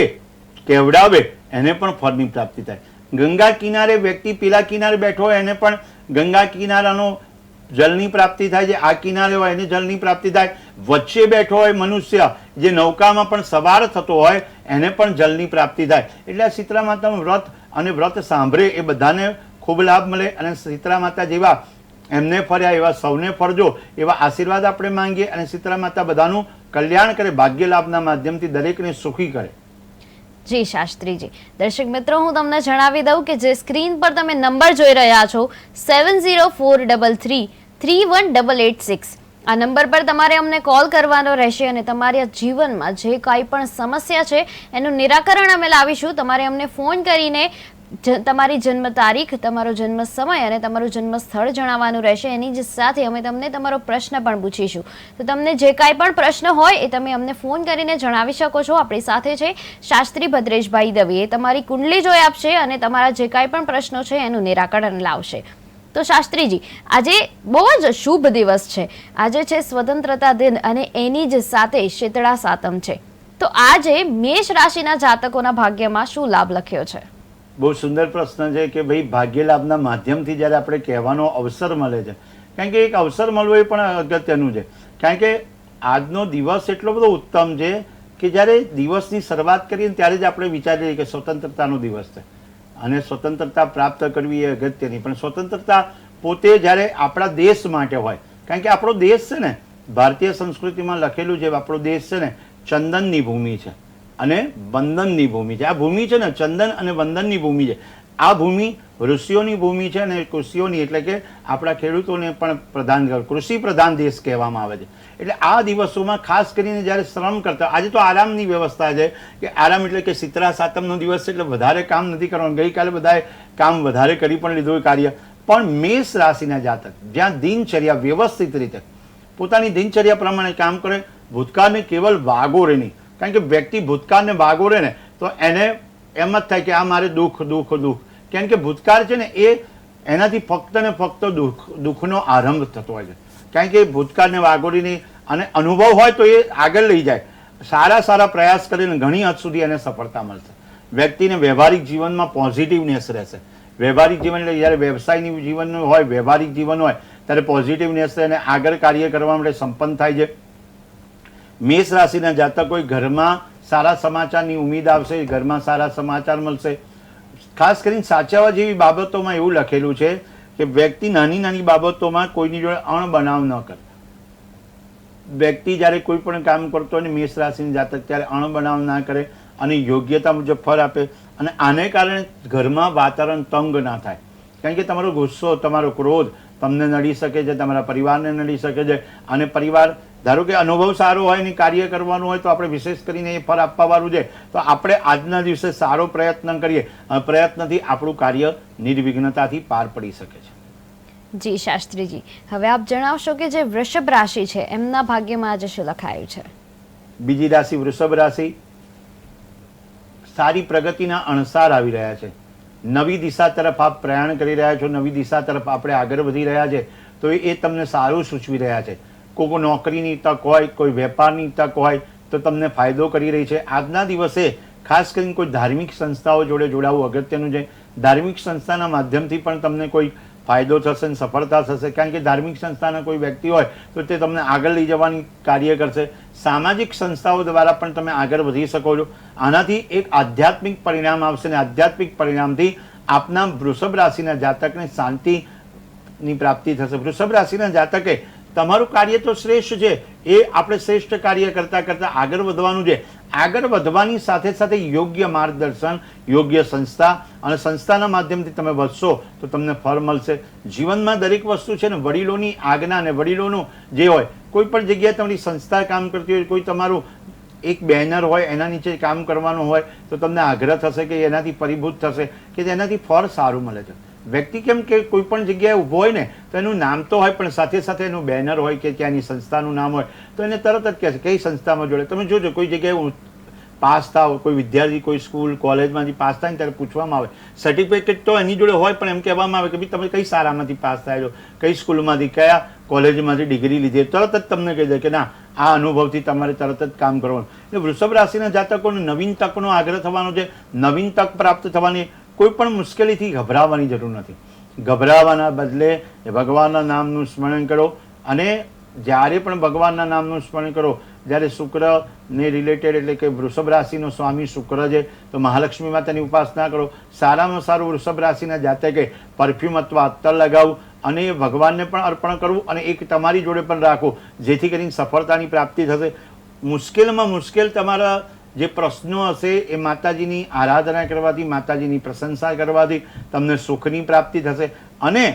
કહેવડાવે એને પણ ફળની પ્રાપ્તિ થાય. ગંગા કિનારે વ્યક્તિ પેલા કિનારે બેઠો હોય એને પણ ગંગા કિનારાનો જલની પ્રાપ્તિ થાય છે, આ કિનારે હોય એને જલની પ્રાપ્તિ થાય. વચ્ચે બેઠો હોય મનુષ્ય જે નૌકામાં પણ સવાર થતો હોય એને પણ જલની પ્રાપ્તિ થાય. એટલે આ શીતળા માતાનું વ્રત અને વ્રત સાંભળે એ બધાને ખૂબ લાભ મળે અને શીતળા માતા જેવા એમને ફર્યા એવા સૌને ફરજો એવા આશીર્વાદ આપણે માંગીએ અને શીતળા માતા બધાનું કલ્યાણ કરે, ભાગ્ય લાભના માધ્યમથી દરેકને સુખી કરે. જી શાસ્ત્રીજી. દર્શક મિત્રો, હું તમને જણાવી દઉં કે જે સ્ક્રીન પર તમે નંબર જોઈ રહ્યા છો 7043331886 આ નંબર પર તમારે અમને કોલ કરવાનો રહેશે અને તમારા જીવનમાં જે કાંઈ પણ સમસ્યા છે એનું નિરાકરણ અમે લાવીશું. તમારે અમને ફોન કરીને તમારી જન્મ તારીખ, તમારો જન્મ સમય અને તમારું જન્મ સ્થળ જણાવવાનું રહેશે. એની જ સાથે અમે તમને તમારો પ્રશ્ન પણ પૂછીશું. તો તમને જે કાંઈ પણ પ્રશ્ન હોય એ તમે અમને ફોન કરીને જણાવી શકો છો. આપણી સાથે છે શાસ્ત્રી ભદ્રેશભાઈ દવે. એ તમારી કુંડલી જોઈ આપશે અને તમારા જે કાંઈ પણ પ્રશ્નો છે એનું નિરાકરણ લાવશે. તો શાસ્ત્રીજી, આજે બહુ જ શુભ દિવસ છે. આજે છે સ્વતંત્રતા દિન અને એની જ સાથે શીતળા સાતમ છે. તો આજે મેષ રાશિના જાતકોના ભાગ્યમાં શું લાભ લખ્યો છે? બહુ સુંદર પ્રશ્ન છે કે ભાઈ ભાગ્ય લાભના માધ્યમથી જ્યારે આપણે કહેવાનો અવસર મળે છે, કારણ કે એક અવસર મળવો એ પણ અગત્યનું છે. કારણ કે આજનો દિવસ એટલો બધો ઉત્તમ છે કે જ્યારે દિવસની શરૂઆત કરીએ ત્યારે જ આપણે વિચારીએ કે સ્વતંત્રતાનો દિવસ છે અને સ્વતંત્રતા પ્રાપ્ત કરવી એ અગત્યની. પણ સ્વતંત્રતા પોતે જ્યારે આપણા દેશ માટે હોય, કારણ કે આપણો દેશ છે ને, ભારતીય સંસ્કૃતિમાં લખેલું છે આપણો દેશ છે ને ચંદનની ભૂમિ છે અને વંદનની ભૂમિ છે. આ ભૂમિ છે ને ચંદન અને વંદનની ભૂમિ છે. આ ભૂમિ ઋષિઓની ભૂમિ છે અને કૃષિઓની, એટલે કે આપણા ખેડૂતોને પણ પ્રધાન કૃષિ પ્રધાન દેશ કહેવામાં આવે છે. એટલે આ દિવસોમાં ખાસ કરીને જ્યારે શ્રમ કરતા, આજે તો આરામની વ્યવસ્થા છે કે આરામ એટલે કે શીતળા સાતમનો દિવસ છે એટલે વધારે કામ નથી કરવાનું. ગઈકાલે બધાએ કામ વધારે કરી પણ લીધું કાર્ય. પણ મેષ રાશિના જાતક જ્યાં દિનચર્યા વ્યવસ્થિત રીતે પોતાની દિનચર્યા પ્રમાણે કામ કરે, ભૂતકાળને કેવલ વાગોરે નહીં. કારણ કે વ્યક્તિ ભૂતકાળને વાગોરે ને તો એને એમ જ થાય કે આ મારે દુઃખ દુઃખ દુઃખ. કારણ કે ભૂતકાળ છે ને એ એનાથી ફક્ત ને ફક્ત દુઃખનો આરંભ થતો હોય છે. કારણ કે ભૂતકાળને વાગોરીને અને અનુભવ હોય તો એ આગળ લઈ જાય. સારા સારા પ્રયાસ કરીને ઘણી હદ સુધી એને સફળતા મળશે. વ્યક્તિને વ્યવહારિક જીવનમાં પોઝિટિવનેસ રહેશે. વ્યવહારિક જીવન એટલે જ્યારે વ્યવસાયની જીવન હોય, વ્યવહારિક જીવન હોય ત્યારે પોઝિટિવનેસ અને આગળ કાર્ય કરવા માટે સંપન્ન થાય છે. મેષ રાશિના જાતકોએ ઘરમાં સારા સમાચારની ઉમ્મીદ આવશે, ઘરમાં સારા સમાચાર મળશે. ખાસ કરીને સાચવવા જેવી બાબતોમાં એવું લખેલું છે કે વ્યક્તિ નાની નાની બાબતોમાં કોઈની જોડે અણબનાવ ન કરે. વ્યક્તિ જ્યારે કોઈ પણ કામ કરતો હોય ને મેષ રાશિની જાતક ત્યારે અણબનાવ ના કરે અને યોગ્યતા મુજબ ફળ આપે. અને આને કારણે ઘરમાં વાતાવરણ તંગ ના થાય. કારણ કે તમારો ગુસ્સો, તમારો ક્રોધ તમને નડી શકે છે, તમારા પરિવારને નડી શકે છે અને પરિવાર ધારો કે અનુભવ સારો હોય ને કાર્ય કરવાનું હોય તો આપણે વિશેષ કરીને એ ફળ આપવાવાળું છે, તો આપણે આજના દિવસે સારો પ્રયત્ન કરીએ અને પ્રયત્નથી આપણું કાર્ય નિર્વિઘ્નતાથી પાર પડી શકે છે. જી શાસ્ત્રીજી, હવે આપ જણાવશો કે જે વૃષભ રાશિ છે એમના ભાગ્યમાં આજે શું લખાયું છે? બીજી રાશિ વૃષભ રાશિ, સારી પ્રગતિના અણસાર આવી રહ્યા છે. નવી દિશા તરફ આપ પ્રયાણ કરી રહ્યા છો, નવી દિશા તરફ આપણે આગળ વધી રહ્યા છે, તો એ તમને સારું સૂચવી રહ્યા છે. કોઈ નોકરીની તક હોય, કોઈ વેપારની તક હોય તો તમને ફાયદો કરી રહી છે. આજના દિવસે ખાસ કરીને કોઈ ધાર્મિક સંસ્થાઓ જોડે જોડાવું અગત્યનું છે. ધાર્મિક સંસ્થાના માધ્યમથી પણ તમને કોઈ ફાયદો થશે અને સફળતા થશે, કારણ કે ધાર્મિક સંસ્થાના કોઈ વ્યક્તિ હોય તો તે તમને આગળ લઈ જવાની કાર્ય કરશે. સામાજિક સંસ્થાઓ દ્વારા પણ તમે આગળ વધી શકો છો. આનાથી એક આધ્યાત્મિક પરિણામ આવશે અને આધ્યાત્મિક પરિણામથી આપના વૃષભ રાશિના જાતકને શાંતિની પ્રાપ્તિ થશે. વૃષભ રાશિના જાતકે તમારું કાર્ય તો શ્રેષ્ઠ છે, એ આપણે શ્રેષ્ઠ કાર્ય કરતાં કરતાં આગળ વધવાનું છે. આગળ વધવાની સાથે સાથે યોગ્ય માર્ગદર્શન, યોગ્ય સંસ્થા અને સંસ્થાના માધ્યમથી તમે વધશો તો તમને ફળ મળશે. જીવનમાં દરેક વસ્તુ છે ને વડીલોની આજ્ઞા અને વડીલોનું જે હોય, કોઈ પણ જગ્યાએ તમારી સંસ્થા કામ કરતી હોય, કોઈ તમારું એક બેનર હોય એના નીચે કામ કરવાનું હોય તો તમને આગ્રહ થશે કે એનાથી પરિભૂત થશે કે એનાથી ફળ સારું મળે છે. વ્યક્તિ કેમ કે કોઈ પણ જગ્યાએ ઊભો હોય ને તો એનું નામ તો હોય પણ સાથે સાથે એનું બેનર હોય કે ત્યાંની સંસ્થાનું નામ હોય તો એને તરત જ કહે છે કઈ સંસ્થામાં જોડે. તમે જોજો કોઈ જગ્યાએ પાસ થાવ, કોઈ વિદ્યાર્થી કોઈ સ્કૂલ કોલેજમાંથી પાસ થાય ને ત્યારે પૂછવામાં આવે, સર્ટિફિકેટ તો એની જોડે હોય પણ એમ કહેવામાં આવે કે ભાઈ તમે કઈ શાળામાંથી પાસ થાય છો, કઈ સ્કૂલમાંથી, કયા કોલેજમાંથી ડિગ્રી લીધી, તરત જ તમને કહી દે કે ના આ અનુભવથી તમારે તરત જ કામ કરવાનું. એટલે વૃષભ રાશિના જાતકોને નવીન તકનો આગ્રહ થવાનો છે, નવીન તક પ્રાપ્ત થવાની. કોઈ પણ મુશ્કેલીથી ગભરાવાની જરૂર નથી. ગભરાવાના બદલે ભગવાનના નામનું સ્મરણ કરો અને જ્યારે પણ ભગવાનના નામનું સ્મરણ કરો, જ્યારે શુક્રને રિલેટેડ એટલે કે વૃષભ રાશિનો સ્વામી શુક્ર છે તો મહાલક્ષ્મી માતાની ઉપાસના કરો. સારામાં સારું વૃષભ રાશિના જાતકે પરફ્યુમ અથવા અત્તર લગાવવું અને એ ભગવાનને પણ અર્પણ કરવું અને એક તમારી જોડે પણ રાખવું, જેથી કરીને સફળતાની પ્રાપ્તિ થશે. મુશ્કેલમાં મુશ્કેલ તમારા જે પ્રશ્નો હશે એ માતાજીની આરાધના કરવાથી, માતાજીની પ્રશંસા કરવાથી તમને સુખની પ્રાપ્તિ થશે. અને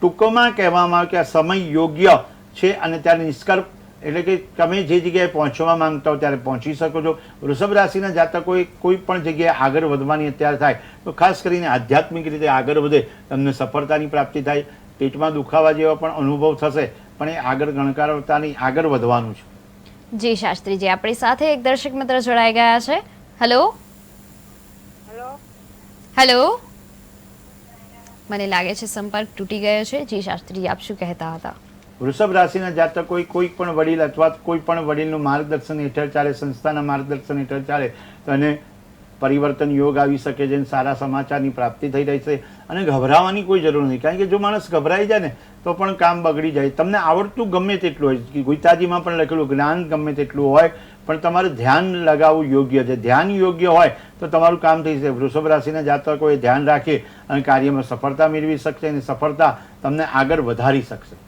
ટૂંકમાં કહેવામાં આવે કે આ સમય યોગ્ય છે અને ત્યારે નિષ્કર્ષ એટલે કે તમે જે જગ્યાએ પહોંચવા માંગતા હો ત્યારે પહોંચી શકો છો. વૃષભ રાશિના જાતકોએ કોઈ પણ જગ્યાએ આગળ વધવાની અત્યારે થાય તો ખાસ કરીને આધ્યાત્મિક રીતે આગળ વધે, તમને સફળતાની પ્રાપ્તિ થાય. પેટમાં દુખાવા જેવા પણ અનુભવ થશે પણ એ આગળ ગણકારતાની આગળ વધવાનું છે. જી શાસ્ત્રીજી, આપણી સાથે એક દર્શક મિત્ર જોડાઈ ગયા છે. હેલો હેલો, મને લાગે છે સંપર્ક તૂટી ગયો છે. જી શાસ્ત્રીજી, આપ શું કહેતા હતા? વૃષભ રાશિના જાતકો કોઈ પણ વડીલ અથવા કોઈ પણ વડીલનું માર્ગદર્શન હેઠળ ચાલે, સંસ્થાના માર્ગદર્શન હેઠળ ચાલે તો એને પરિવર્તન યોગ આવી શકે છે, સારા સમાચારની પ્રાપ્તિ થઈ રહી છે અને ગભરાવાની કોઈ જરૂર નથી. કારણ કે જો માણસ ગભરાઈ જાય ને તો પણ કામ બગડી જાય. તમને આવડતું ગમે તેટલું હોય, ગીતાજીમાં પણ લખેલું જ્ઞાન ગમે તેટલું હોય પણ તમારે ધ્યાન લગાવવું યોગ્ય છે. ધ્યાન યોગ્ય હોય તો તમારું કામ થઈ જશે. વૃષભ રાશિના જાતકો એ ધ્યાન રાખે અને કાર્યમાં સફળતા મેળવી શકશે અને સફળતા તમને આગળ વધારી શકશે.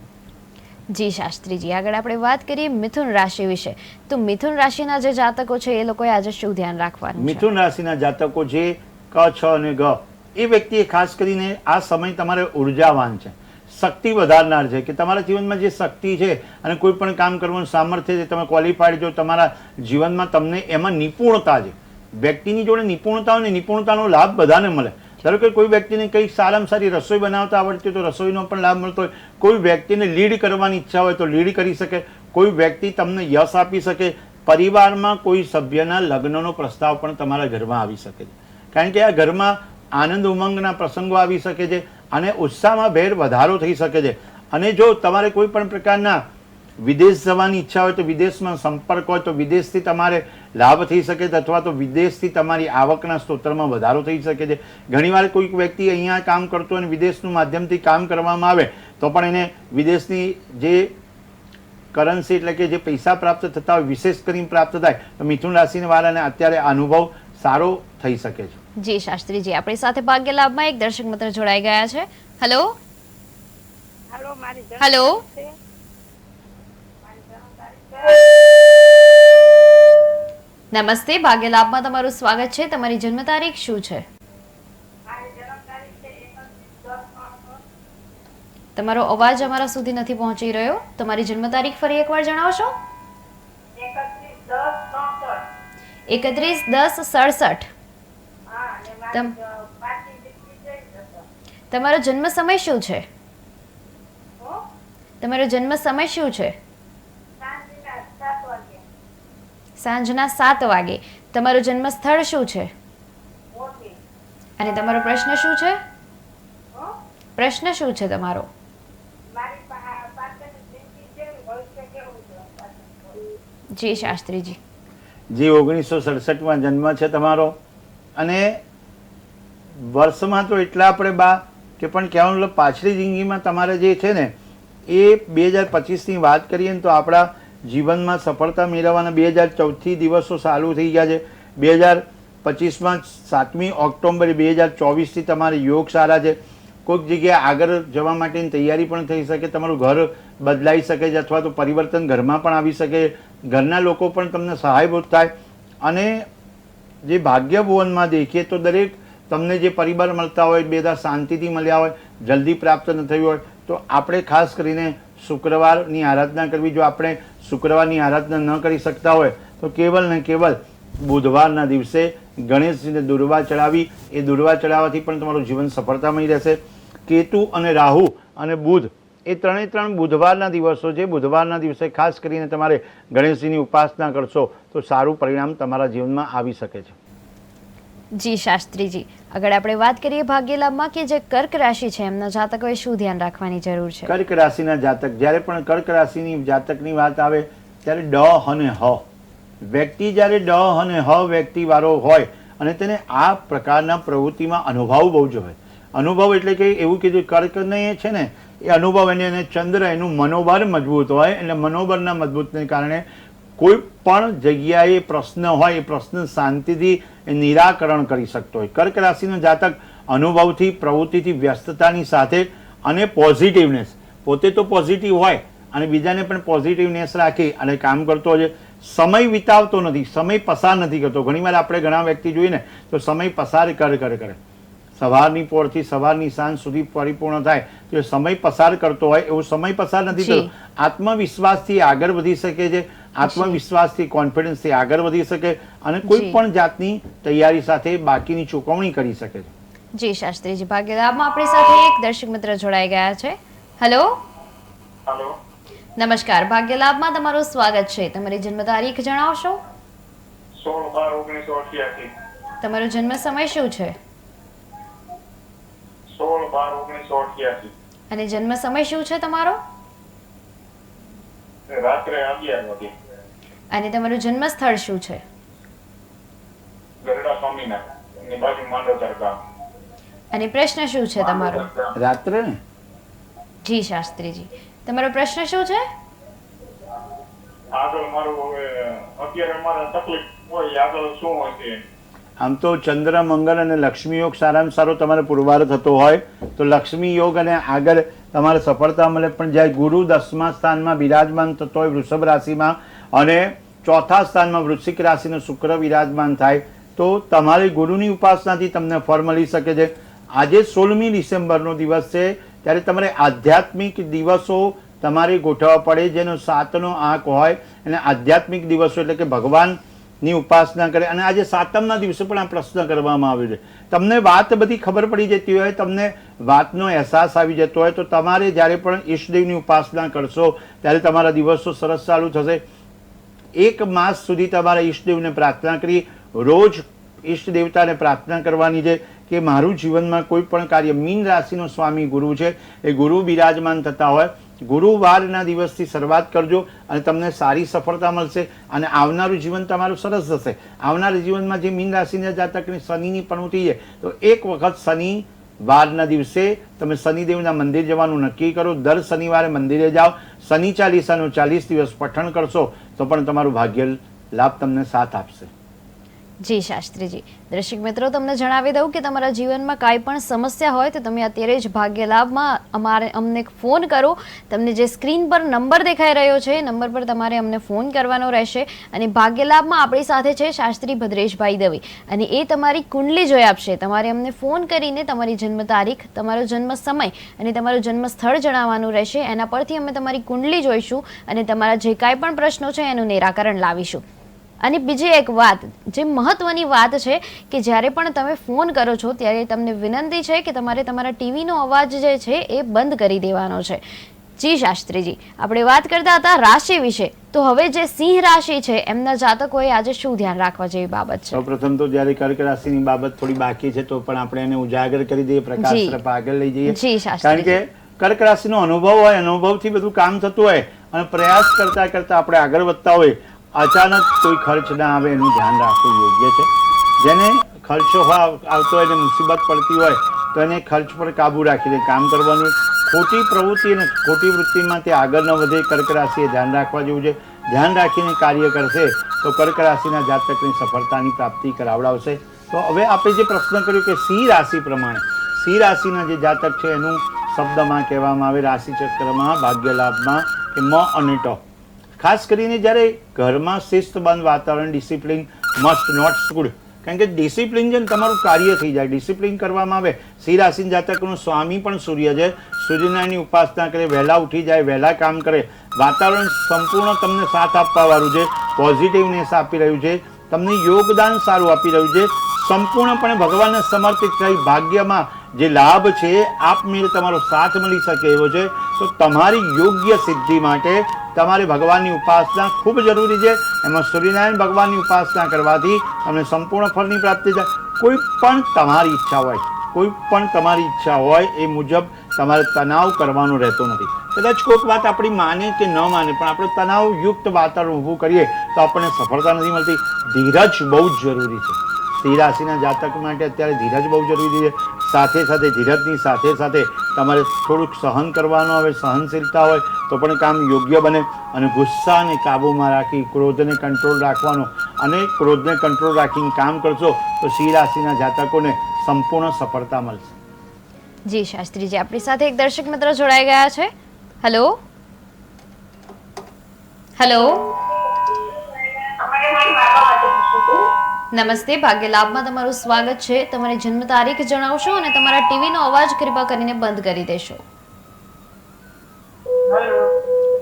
જી શાસ્ત્રીજી, આગળ આપણે વાત કરીએ મિથુન રાશિ વિશે. તો મિથુન રાશિના જે જાતકો છે એ લોકોએ આજે શું ધ્યાન રાખવાનું? મિથુન રાશિના જાતકો જે ક, છ અને ગ એ વ્યક્તિએ ખાસ કરીને આ સમય તમારે ઉર્જાવાન છે, શક્તિ વધારનાર છે કે તમારા જીવનમાં જે શક્તિ છે અને કોઈ પણ કામ કરવાનું સામર્થ્ય છે, તમે ક્વોલિફાઈડ છો, તમારા જીવનમાં તમને એમાં નિપુણતા છે. વ્યક્તિની જોડે નિપુણતા હોય ને નિપુણતાનો લાભ બધાને મળે. ધારો કે કોઈ વ્યક્તિને કંઈક સારામાં સારી રસોઈ બનાવતા આવડતી હોય તો રસોઈનો પણ લાભ મળતો હોય, કોઈ વ્યક્તિને લીડ કરવાની ઈચ્છા હોય તો લીડ કરી શકે, કોઈ વ્યક્તિ તમને યશ આપી શકે. પરિવારમાં કોઈ સભ્યના લગ્નનો પ્રસ્તાવ પણ તમારા ઘરમાં આવી શકે છે, કારણ કે આ ઘરમાં આનંદ ઉમંગના પ્રસંગો આવી શકે છે અને ઉત્સાહમાં ભેર વધારો થઈ શકે છે. અને જો તમારે કોઈ પણ પ્રકારના વિદેશ જવાની ઈચ્છા હોય તો વિદેશમાં સંપર્ક હોય તો વિદેશથી તમારે લાભ થઈ શકે છે અથવા તો વિદેશથી તમારી આવકના સ્ત્રોતમાં વધારો થઈ શકે છે. ઘણીવાર કોઈક વ્યક્તિ અહીંયા કામ કરતો હોય અને વિદેશનું માધ્યમથી કામ કરવામાં આવે તો પણ એને વિદેશની જે કરન્સી એટલે કે જે પૈસા પ્રાપ્ત થતા હોય વિશેષ કરીને પ્રાપ્ત થાય તો મિથુન રાશિવાળાને અત્યારે અનુભવ સારો થઈ શકે છે. જી શાસ્ત્રીજી, આપણી સાથે ભાગ્ય લાભમાં એક દર્શક મિત્ર જોડાઈ ગયા છે. હેલો હેલો, નમસ્તે, ભાગ્ય લાભમાં તમારું સ્વાગત છે. તમારી જન્મ તારીખ શું છે? તમારો અવાજ અમારા સુધી નથી પહોંચી રહ્યો. તમારી જન્મ તારીખ ફરી એકવાર જણાવશો? 31/10/67. તમ- તમારો જન્મ સમય શું છે? તમારો જન્મ સમય શું છે? સાંજના 7 વાગે. તમારું જન્મ સ્થળ શું છે? અને તમારો પ્રશ્ન શું છે? પ્રશ્ન શું છે તમારો? જી શાસ્ત્રીજી. જે 1967માં જન્મ છે તમારો, અને વર્ષમાં તો એટલા આપણે કે પણ કહેવાનું મતલબ પાછલી જિંદગીમાં તમારે જે છે ને એ 2025ની વાત કરીએ ને તો આપણા જીવનમાં સફળતા મેળવવાના 2014થી દિવસો ચાલુ થઈ ગયા છે. 2025માં 7મી ઓક્ટોબરે 2024થી તમારે યોગ સારા છે. કોઈક જગ્યાએ આગળ જવા માટેની તૈયારી પણ થઈ શકે, તમારું ઘર બદલાઈ શકે છે, અથવા તો પરિવર્તન ઘરમાં પણ આવી શકે, ઘરના લોકો પણ તમને સહાયભૂત થાય. અને જે ભાગ્ય ભુવનમાં દેખીએ તો દરેક તમને જે પરિવાર મળતા હોય, બધા શાંતિથી મળ્યા હોય, જલ્દી પ્રાપ્ત ન થયું હોય, તો આપણે ખાસ કરીને શુક્રવારની આરાધના કરવી. જો આપણે શુક્રવારની આરાધના ન કરી શકતા હોય તો કેવલ ને કેવલ બુધવારના દિવસે ગણેશજીને દુર્વા ચડાવી, એ દુર્વા ચડાવવાથી પણ તમારું જીવન સફળતામય રહેશે. કેતુ અને રાહુ અને બુધ એ ત્રણ બુધવારના દિવસો છે. બુધવારના દિવસે ખાસ કરીને તમારે ગણેશજીની ઉપાસના કરશો તો સારું પરિણામ તમારા જીવનમાં આવી શકે છે. જી શાસ્ત્રીજી, આગળ આપણે વાત કરીએ ભાગ્યલાભમાં કે જે કર્ક રાશિ છે એમના જાતકોએ શું ધ્યાન રાખવાની જરૂર છે? કર્ક રાશિના જાતક, જ્યારે પણ કર્ક રાશિની જાતકની વાત આવે ત્યારે ડ અને હ વ્યક્તિ, જ્યારે ડ અને હ વ્યક્તિ વાળો હોય અને તેને આ પ્રકારના પ્રવૃત્તિમાં અનુભવ બહુ જ હોય. અનુભવ એટલે કે એવું કીધું કર્કને છે ને એ અનુભવ, એને ચંદ્ર, એનું મનોબળ મજબૂત હોય, એટલે મનોબળના મજબૂતને કારણે કોઈ પણ જગ્યાએ પ્રશ્ન હોય એ પ્રશ્ન શાંતિથી નિરાકરણ કરી શકતો હોય. કર્ક રાશિનો જાતક અનુભવથી, પ્રવૃત્તિથી, વ્યસ્તતાની સાથે અને પોઝિટિવનેસ, પોતે તો પોઝિટિવ હોય અને બીજાને પણ પોઝિટિવનેસ રાખી અને કામ કરતો હોય. સમય વિતાવતો નથી, સમય પસાર નથી કરતો. ઘણીવાર આપણે ઘણા વ્યક્તિ જોઈએ ને તો સમય પસાર કરે, સવારની પોરથી સવારની સાંજ સુધી પરિપૂર્ણ થાય તો એ સમય પસાર કરતો હોય, એવું સમય પસાર નથી કરતો. આત્મવિશ્વાસથી આગળ વધી શકે છે, આત્મવિશ્વાસથી, કોન્ફિડન્સથી આગળ વધી શકે અને કોઈ પણ જાતની તૈયારી સાથે બાકીની ચૂકવણી કરી શકે છે. જી શાસ્ત્રીજી, ભાગ્યલાભમાં આપણી સાથે એક દર્શક મિત્ર જોડાઈ ગયા છે. હેલો. હેલો. નમસ્કાર, ભાગ્યલાભમાં તમારું સ્વાગત છે. તમારી જન્મ તારીખ જણાવશો? 16/12/1988. તમારો જન્મ સમય શું છે? 16/12/1988. અને જન્મ સમય શું છે તમારો? રાત્રે 11 વાગે. અને તમારું જન્મ સ્થળ શું છે? ગરડા સ્વામીનાથ ની બાજુ માંડોદર ગામ. અને પ્રશ્ન શું છે તમારો? રાત્રે ને જી શાસ્ત્રીજી, તમારો પ્રશ્ન શું છે? આગળ મારું અત્યારે મારે તકલીફ હોય, આગળ શું હોય છે? આમ તો ચંદ્ર, મંગળ અને લક્ષ્મી યોગ સારામાં સારો તમારે પુરવાર થતો હોય તો લક્ષ્મી યોગ અને આગળ તમારે સફળતા મળે. પણ જ્યારે ગુરુ 10મા સ્થાનમાં બિરાજમાન થતો હોય વૃષભ રાશિમાં અને 4થા સ્થાનમાં વૃશ્ચિક રાશિનો શુક્ર બિરાજમાન થાય તો તમારી ગુરુની ઉપાસનાથી તમને ફળ મળી શકે છે. આજે 16મી ડિસેમ્બરનો દિવસ છે, ત્યારે તમારે આધ્યાત્મિક દિવસો તમારે ગોઠવવા પડે. જેનો 7નો આંક હોય અને આધ્યાત્મિક દિવસો એટલે કે ભગવાનની ઉપાસના કરે. અને આજે 7મના દિવસે પણ આ પ્રશ્ન કરવામાં આવ્યો છે. તમને વાત બધી ખબર પડી જતી હોય, તમને વાતનો અહેસાસ આવી જતો હોય તો તમારે જ્યારે પણ ઈષ્ટદેવની ઉપાસના કરશો ત્યારે તમારા દિવસો સરસ ચાલુ થશે. 1 માસ સુધી તમારે ઈષ્ટદેવને પ્રાર્થના કરી, રોજ ઈષ્ટ દેવતાને પ્રાર્થના કરવાની છે કે મારું જીવનમાં કોઈ પણ કાર્ય, મીન રાશિનો સ્વામી ગુરુ છે, એ ગુરુ બિરાજમાન થતા હોય ગુરુવારના દિવસથી શરૂઆત કરજો અને તમને સારી સફળતા મળશે અને આવનારું જીવન તમારું સરસ જશે. આવનારા જીવનમાં જે મીન રાશિના જાતકની શનિની પ્રવૃત્તિ છે તો એક વખત શનિવારના દિવસે તમે શનિદેવના મંદિર જવાનું નક્કી કરો. દર શનિવારે મંદિરે જાઓ, શનિ ચાલીસાનું 40 દિવસ પઠન કરશો તો પણ તમારું ભાગ્ય લાભ તમને સાથ આપશે. જી શાસ્ત્રીજી, દર્શક મિત્રો તમને જણાવી દઉં કે તમારા જીવનમાં કાંઈ પણ સમસ્યા હોય તો તમે અત્યારે જ ભાગ્યલાભમાં અમને ફોન કરો. તમને જે સ્ક્રીન પર નંબર દેખાઈ રહ્યો છે એ નંબર પર તમારે અમને ફોન કરવાનો રહેશે. અને ભાગ્યલાભમાં આપણી સાથે છે શાસ્ત્રી ભદ્રેશભાઈ દવે અને એ તમારી કુંડલી જોઈ આપશે. તમારે અમને ફોન કરીને તમારી જન્મ તારીખ, તમારો જન્મ સમય અને તમારું જન્મ સ્થળ જણાવવાનું રહેશે. એના પરથી અમે તમારી કુંડલી જોઈશું અને તમારા જે કાંઈ પણ પ્રશ્નો છે એનું નિરાકરણ લાવીશું. અને બીજી એક વાત, જે મહત્વની વાત છે કે જ્યારે પણ તમે ફોન કરો છો ત્યારે તમને વિનંતી છે કે તમારે તમારા ટીવીનો અવાજ જે છે એ બંધ કરી દેવાનો છે. જી શાસ્ત્રીજી, આપણે વાત કરતા હતા રાશિ વિશે, તો હવે જે સિંહ રાશિ છે એમના જાતકોએ આજે શું ધ્યાન રાખવા જેવી બાબત છે? સૌપ્રથમ તો જ્યારે કર્ક રાશિની બાબત થોડી બાકી છે તો પણ આપણે એને ઉજાગર કરી દઈએ, પ્રકાશ જી. તરફ આગળ લઈ જઈએ. જી, શાસ્ત્રીજી. કારણ કે કર્ક રાશિનો અનુભવ હોય, અનુભવથી બધું કામ થતું હોય અને પ્રયાસ કરતા કરતા આપણે આગળ વધતા હોય, અચાનક કોઈ ખર્ચ ના આવે એનું ધ્યાન રાખવું યોગ્ય છે. જેને ખર્ચો આવતો હોય અને મુસીબત પડતી હોય તો એને ખર્ચ પર કાબુ રાખીને કામ કરવાનું. ખોટી પ્રવૃત્તિ અને ખોટી વૃત્તિમાં તે આગળ ન વધે, કર્ક રાશિએ ધ્યાન રાખવા જેવું છે. ધ્યાન રાખીને કાર્ય કરશે તો કર્ક રાશિના જાતકની સફળતાની પ્રાપ્તિ કરાવડાવશે. તો હવે આપણે જે પ્રશ્ન કર્યો કે સિંહ રાશિ પ્રમાણે, સિંહ રાશિના જે જાતક છે એનું શબ્દમાં કહેવામાં આવે રાશિ ચક્રમાં, ભાગ્ય લાભમાં કે મ અને ટ. ખાસ કરીને જ્યારે ઘરમાં શિસ્તબદ્ધ વાતાવરણ, ડિસિપ્લિન મસ્ટ નોટ ગુડ. કારણ કે ડિસિપ્લિન છે ને તમારું કાર્ય થઈ જાય, ડિસિપ્લિન કરવામાં આવે. સિંહ રાશિ જાતકનો સ્વામી પણ સૂર્ય છે. સૂર્યનારાયણની ઉપાસના કરે, વહેલા ઉઠી જાય, વહેલા કામ કરે, વાતાવરણ સંપૂર્ણ તમને સાથ આપવા વાળું છે, પોઝિટિવનેસ આપી રહ્યું છે, તમને યોગદાન સારું આપી રહ્યું છે. સંપૂર્ણપણે ભગવાનને સમર્પિત થઈ ભાગ્યમાં જે લાભ છે આપમેળે તમારો સાથ મળી શકે એવો છે. તો તમારી યોગ્ય સિદ્ધિ માટે તમારે ભગવાનની ઉપાસના ખૂબ જરૂરી છે. એમાં સૂર્યનારાયણ ભગવાનની ઉપાસના કરવાથી તમને સંપૂર્ણ ફળની પ્રાપ્તિ થાય. કોઈ પણ તમારી ઈચ્છા હોય એ મુજબ તમારે તણાવ કરવાનો રહેતો નથી. કદાચ કોઈક વાત આપણી માને કે ન માને, પણ આપણે તણાવયુક્ત વાતાવરણ ઊભું કરીએ તો આપણને સફળતા નથી મળતી. ધીરજ બહુ જ જરૂરી છે. સિંહ રાશિના જાતક માટે અત્યારે ધીરજ બહુ જરૂરી છે. સાથે સાથે ધીરજની સાથે સાથે તમારે થોડુંક સહન કરવાનું આવે, સહનશીલતા હોય તો પણ કામ યોગ્ય બને. અને ગુસ્સાને કાબૂમાં રાખી ક્રોધને કંટ્રોલ રાખવાનો, અને ક્રોધને કંટ્રોલ રાખીને કામ કરશો તો સિંહ રાશિના જાતકોને સંપૂર્ણ સફળતા મળશે. જી શાસ્ત્રીજી, આપણી સાથે એક દર્શક મિત્ર જોડાઈ ગયા છે. હેલો હેલો, નમસ્તે, ભાગ્ય લાભમાં તમારું સ્વાગત છે. તમારી જન્મ તારીખ જણાવશો અને તમારા ટીવીનો અવાજ કૃપા કરીને બંધ કરી દેશો.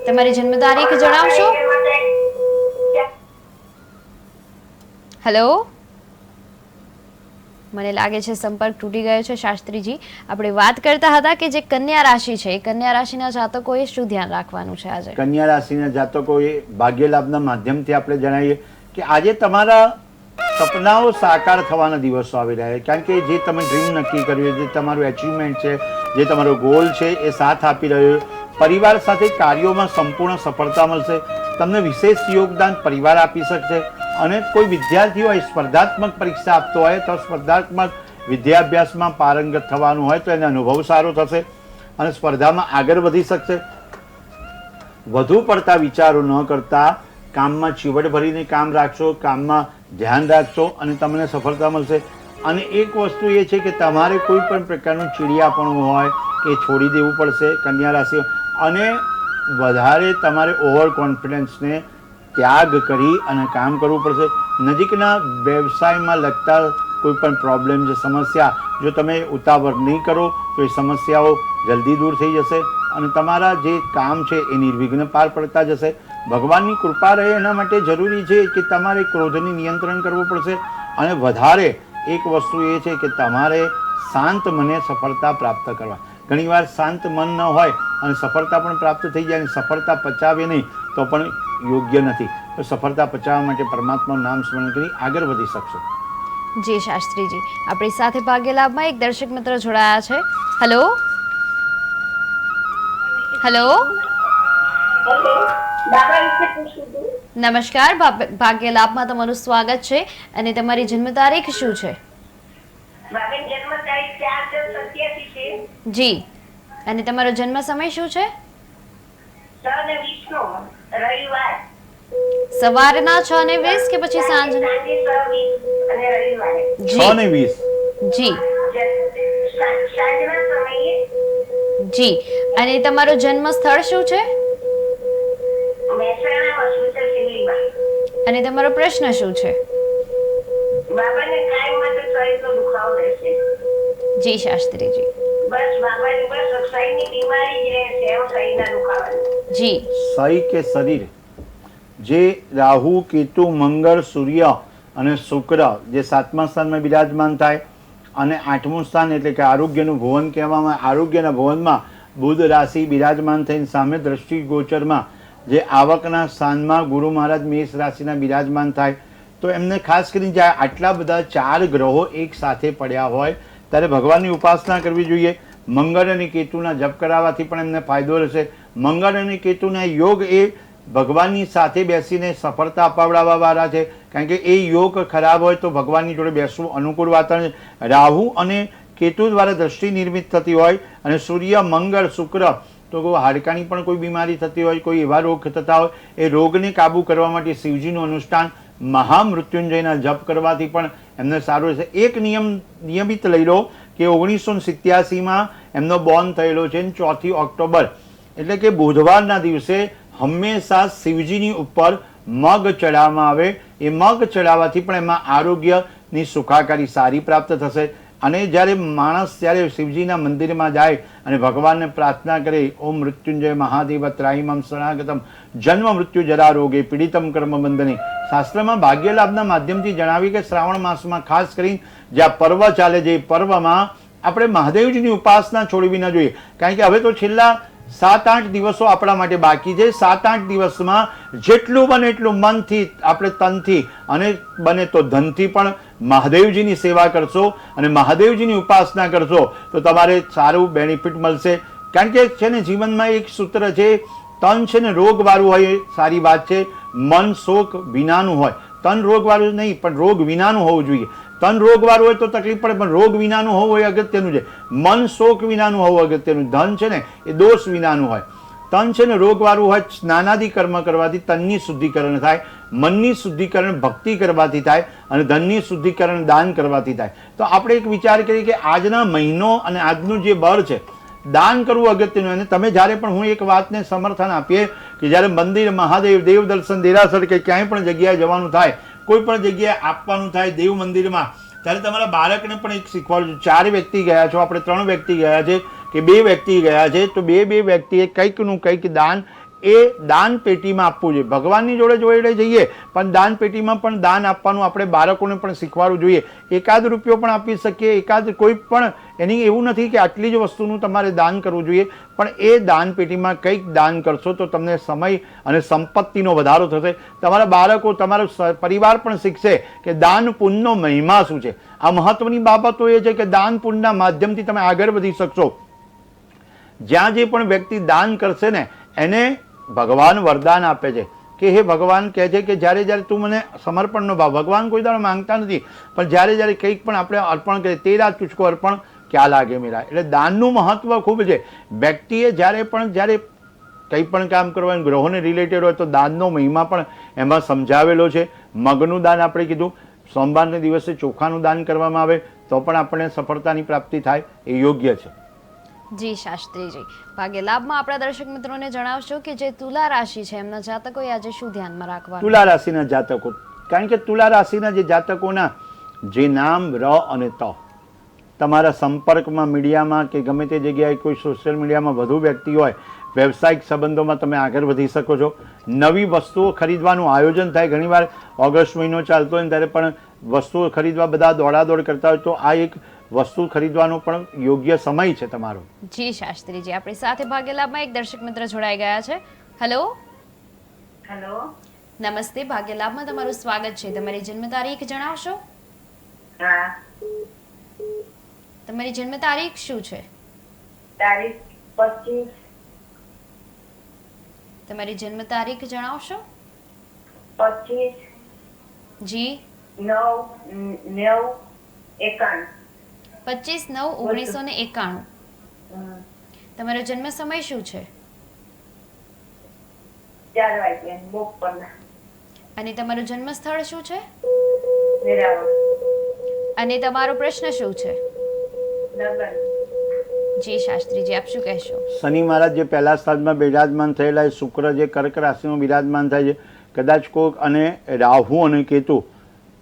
તમારી જન્મ તારીખ જણાવશો. હેલો, મને લાગે છે સંપર્ક તૂટી ગયો છે. શાસ્ત્રીજી, આપણે વાત કરતા હતા કે જે કન્યા રાશિ છે, એ કન્યા રાશિના જાતકોએ શું ધ્યાન રાખવાનું છે આજે? કન્યા રાશિના જાતકોએ ભાગ્ય લાભના માધ્યમથી આપણે જણાવીએ કે આજે તમારા સપનાઓ સાકાર થવાના દિવસો આવી રહ્યા છે. કારણ કે જે તમે ડ્રીમ નક્કી કર્યું, જે તમારું એચિવમેન્ટ છે, જે તમારો ગોલ છે એ સાથ આપી રહ્યો. પરિવાર સાથે કાર્યોમાં સંપૂર્ણ સફળતા મળશે. તમને વિશેષ યોગદાન પરિવાર આપી શકશે. અને કોઈ વિદ્યાર્થી હોય, સ્પર્ધાત્મક પરીક્ષા આપતો હોય તો સ્પર્ધાત્મક વિદ્યાભ્યાસમાં પારંગત થવાનું હોય તો એને અનુભવ સારો થશે અને સ્પર્ધામાં આગળ વધી શકશે. વધુ પડતા વિચારો ન કરતા કામમાં ચીવટ ભરીને કામ રાખશો, કામમાં ધ્યાન રાખશો અને તમને સફળતા મળશે. અને એક વસ્તુ એ છે કે તમારે કોઈ પણ પ્રકારનું ચીડિયાપણું હોય કે છોડી દેવું પડશે કન્યા રાશિ. અને વધારે તમારે ઓવર કોન્ફિડન્સને ત્યાગ કરી અને કામ કરવું પડશે. નજીકના વ્યવસાયમાં લગતા કોઈ પણ પ્રોબ્લેમ છે, સમસ્યા, જો તમે ઉતાવળ નહીં કરો તો એ સમસ્યાઓ જલ્દી દૂર થઈ જશે અને તમારા જે કામ છે એ નિર્વિઘ્ન પાર પડતા જશે. ભગવાનની કૃપા રહે એના માટે જરૂરી છે કે તમારે ક્રોધને નિયંત્રણ કરવું પડશે. અને વધારે એક વસ્તુ એ છે કે તમારે શાંત મને સફળતા પ્રાપ્ત કરવા. ઘણીવાર શાંત મન ન હોય અને સફળતા પણ પ્રાપ્ત થઈ જાય અને સફળતા પચાવે નહીં તો પણ યોગ્ય નથી. તો સફળતા પચાવવા માટે પરમાત્માનું નામ સ્મરણ કરી આગળ વધી શકશો. જી શાસ્ત્રીજી, આપણી સાથે ભાગ્ય લાભમાં એક દર્શક મિત્ર જોડાયા છે. હેલો હેલો, નમસ્કાર, ભાગ્ય લાભમાં તમારું સ્વાગત છે. અને તમારી જન્મ તારીખ શું છે? જી, અને તમારો જન્મ સમય શું છે? સવારના 6:20 કે પછી સાંજના 6:20? જી જી, અને તમારો જન્મ સ્થળ શું છે? અને તમારો પ્રશ્ન શું છે? જી શાસ્ત્રીજી. જી, સહી કે શરીર? જે રાહુ કેતુ મંગળ સૂર્ય અને શુક્ર જે 7મા સ્થાનમાં બિરાજમાન થાય અને 8મું સ્થાન એટલે કે આરોગ્યનું ભુવન કહેવામાં આવે, આરોગ્યના ભુવનમાં બુધ રાશિ બિરાજમાન થઈને સામે દ્રષ્ટિ ગોચરમાં જે આવકના સ્થાનમાં ગુરુ મહારાજ મેષ રાશિના બિરાજમાન થાય તો એમને ખાસ કરીને જ્યારે આટલા બધા 4 ગ્રહો એક સાથે પડ્યા હોય ત્યારે ભગવાનની ઉપાસના કરવી જોઈએ. મંગળ અને કેતુના જપ કરાવવાથી પણ એમને ફાયદો રહેશે. મંગળ અને કેતુના યોગ એ ભગવાનની સાથે બેસીને સફળતા અપાવડાવવા વાળા છે, કારણ કે એ યોગ ખરાબ હોય તો ભગવાનની જોડે બેસવું અનુકૂળ વાતાવરણ. રાહુ અને કેતુ દ્વારા દ્રષ્ટિ નિર્મિત થતી હોય અને સૂર્ય મંગળ શુક્ર તો હાડકાની પણ કોઈ બીમારી થતી હોય, કોઈ એવા રોગ થતા હોય, એ રોગને કાબૂ કરવા માટે શિવજીનું અનુષ્ઠાન મહામૃત્યુંજયના જપ કરવાથી પણ એમને સારું રહેશે. એક નિયમિત લઈ લો કે 1987માં એમનો બોર્ન થયેલો છે 4 ઓક્ટોબર એટલે કે બુધવારના દિવસે હંમેશા શિવજીની ઉપર મગ ચડાવવામાં આવે. એ મગ ચડાવવાથી પણ એમાં આરોગ્યની સુખાકારી સારી પ્રાપ્ત થશે. અને જ્યારે માણસ જ્યારે શિવજીના મંદિરમાં જાય અને ભગવાનને પ્રાર્થના કરે, ઓમ મૃત્યુંજય મહાદેવ ત્રાહિમમ શરણાગતમ જન્મ મૃત્યુ જરા રોગે પીડિતમ કર્મ બંધને, શાસ્ત્રમાં ભાગ્ય લાભના માધ્યમથી જણાવી કે શ્રાવણ માસમાં ખાસ કરીને જ્યાં પર્વ ચાલે છે એ પર્વમાં આપણે મહાદેવજીની ઉપાસના છોડવી ન જોઈએ, કારણ કે હવે તો છેલ્લા 7-8 દિવસો આપણા માટે બાકી છે. 7-8 દિવસમાં જેટલું બને એટલું મનથી, આપણે તનથી અને બને તો ધનથી પણ મહાદેવજીની સેવા કરશો અને મહાદેવજીની ઉપાસના કરશો તો તમારે સારું બેનિફિટ મળશે. કારણ કે છે ને જીવનમાં એક સૂત્ર છે, તન છે ને રોગવાળું હોય એ સારી વાત છે, મન શોક વિનાનું હોય. તન રોગવાળું નહીં પણ રોગ વિનાનું હોવું જોઈએ. તન રોગવાળું હોય તો તકલીફ પડે પણ રોગ વિનાનું હોવું એ અગત્યનું છે. મન શોક વિનાનું હોવું અગત્યનું. ધન છે ને એ દોષ વિનાનું હોય. તન છે ને રોગવાળું હોય, સ્નાનાદિ કર્મ કરવાથી તનની શુદ્ધિકરણ થાય, મનની શુદ્ધિકરણ ભક્તિ કરવાથી થાય અને ધનની શુદ્ધિકરણ દાન કરવાથી થાય. તો આપણે એક વિચાર કરીએ કે આજના મહિનો અને આજનું જે બળ છે, દાન કરવું અગત્યનું. અને તમે જ્યારે પણ હું એક વાતને સમર્થન આપીએ કે જ્યારે મંદિર મહાદેવ દેવ દર્શન દેરાસર કે ક્યાંય પણ જગ્યાએ જવાનું થાય, કોઈ પણ જગ્યાએ આપવાનું થાય દેવ મંદિરમાં, ત્યારે તમારા બાળકને પણ એક શીખવાડવું. 4 વ્યક્તિ ગયા છો, આપણે 3 વ્યક્તિ ગયા છે કે 2 વ્યક્તિ ગયા છે તો 2 વ્યક્તિએ કંઈકનું કંઈક દાન એ દાન પેટીમાં આપવું જોઈએ. ભગવાનની જોડે જઈએ પણ દાન પેટીમાં પણ દાન આપવાનું આપણે બાળકોને પણ શીખવાડવું જોઈએ. 1 રૂપિયો પણ આપી શકીએ, કોઈ પણ એની એવું નથી કે આટલી જ વસ્તુનું તમારે દાન કરવું જોઈએ, પણ એ દાન પેટીમાં કંઈક દાન કરશો તો તમને સમય અને સંપત્તિનો વધારો થશે. તમારા બાળકો, તમારો પરિવાર પણ શીખશે કે દાન પુણ્યનો મહિમા શું છે. આ મહત્વની બાબતો એ છે કે દાન પુણ્યના માધ્યમથી તમે આગળ વધી શકશો. જ્યાં જે પણ વ્યક્તિ દાન કરશે ને એને ભગવાન વરદાન આપે છે કે હે ભગવાન કહે છે કે જ્યારે તું મને સમર્પણનો ભાવ, ભગવાન કોઈ દાડો માંગતા નથી પણ જ્યારે કંઈક પણ આપણે અર્પણ કરીએ તેરા તુજકો અર્પણ ક્યાં લાગે મેરા. એટલે દાનનું મહત્વ ખૂબ છે. વ્યક્તિએ જ્યારે કંઈ પણ કામ કરવાનું ગ્રહોને રિલેટેડ હોય તો દાનનો મહિમા પણ એમાં સમજાવેલો છે. મગનું દાન આપણે કીધું, સોમવારના દિવસે ચોખાનું દાન કરવામાં આવે તો પણ આપણને સફળતાની પ્રાપ્તિ થાય એ યોગ્ય છે. જી શાસ્ત્રીજી, ભાગ્ય લાભમાં આપણા દર્શક મિત્રોને જણાવશો કે જે તુલા રાશિ છે એમના જાતકોએ આજે શું ધ્યાનમાં રાખવાનું? તુલા રાશિના જાતકો, કારણ કે તુલા રાશિના જે જાતકોના જે નામ ર અને ત તમારા સંપર્કમાં, મીડિયામાં કે ગમે તે જગ્યાએ કોઈ સોશિયલ મીડિયામાં વધુ વ્યક્તિ હોય, વ્યવસાયિક સંબંધોમાં તમે આગળ વધી શકો છો. નવી વસ્તુઓ ખરીદવાનું આયોજન થાય. ઘણીવાર ઓગસ્ટ મહિનો ચાલતો હોય ત્યારે પણ વસ્તુઓ ખરીદવા બધા દોડાદોડ કરતા હોય તો આ એક વસ્તુ ખરીદવાનો પણ યોગ્ય સમય છે તમારો. જી શાસ્ત્રીજી, આપણી સાથે ભાગ્ય લાભમાં એક દર્શક મિત્ર જોડાઈ ગયા છે. હેલો. નમસ્તે, ભાગ્ય લાભમાં તમારું સ્વાગત છે. તમારી જન્મ તારીખ જણાવશો? હા. તમારી જન્મ તારીખ શું છે? તારીખ 25. તમારી જન્મ તારીખ જણાવશો? 25 જી. 9/9/91. 25/9/1991. તમારો જન્મ સમય શું છે? 4 વાગ્યા બપોરના. અને તમારું જન્મ સ્થળ શું છે? વેરાવળ. અને તમારો પ્રશ્ન શું છે? નગર. જી શાસ્ત્રીજી, આપ શું કહેશો? શનિ મહારાજ જે પહેલા સ્થાનમાં બિરાજમાન થયેલા, શુક્ર જે કર્ક રાશિમાં બિરાજમાન થાય છે, કદાચ કોક અને રાહુ અને કેતુ,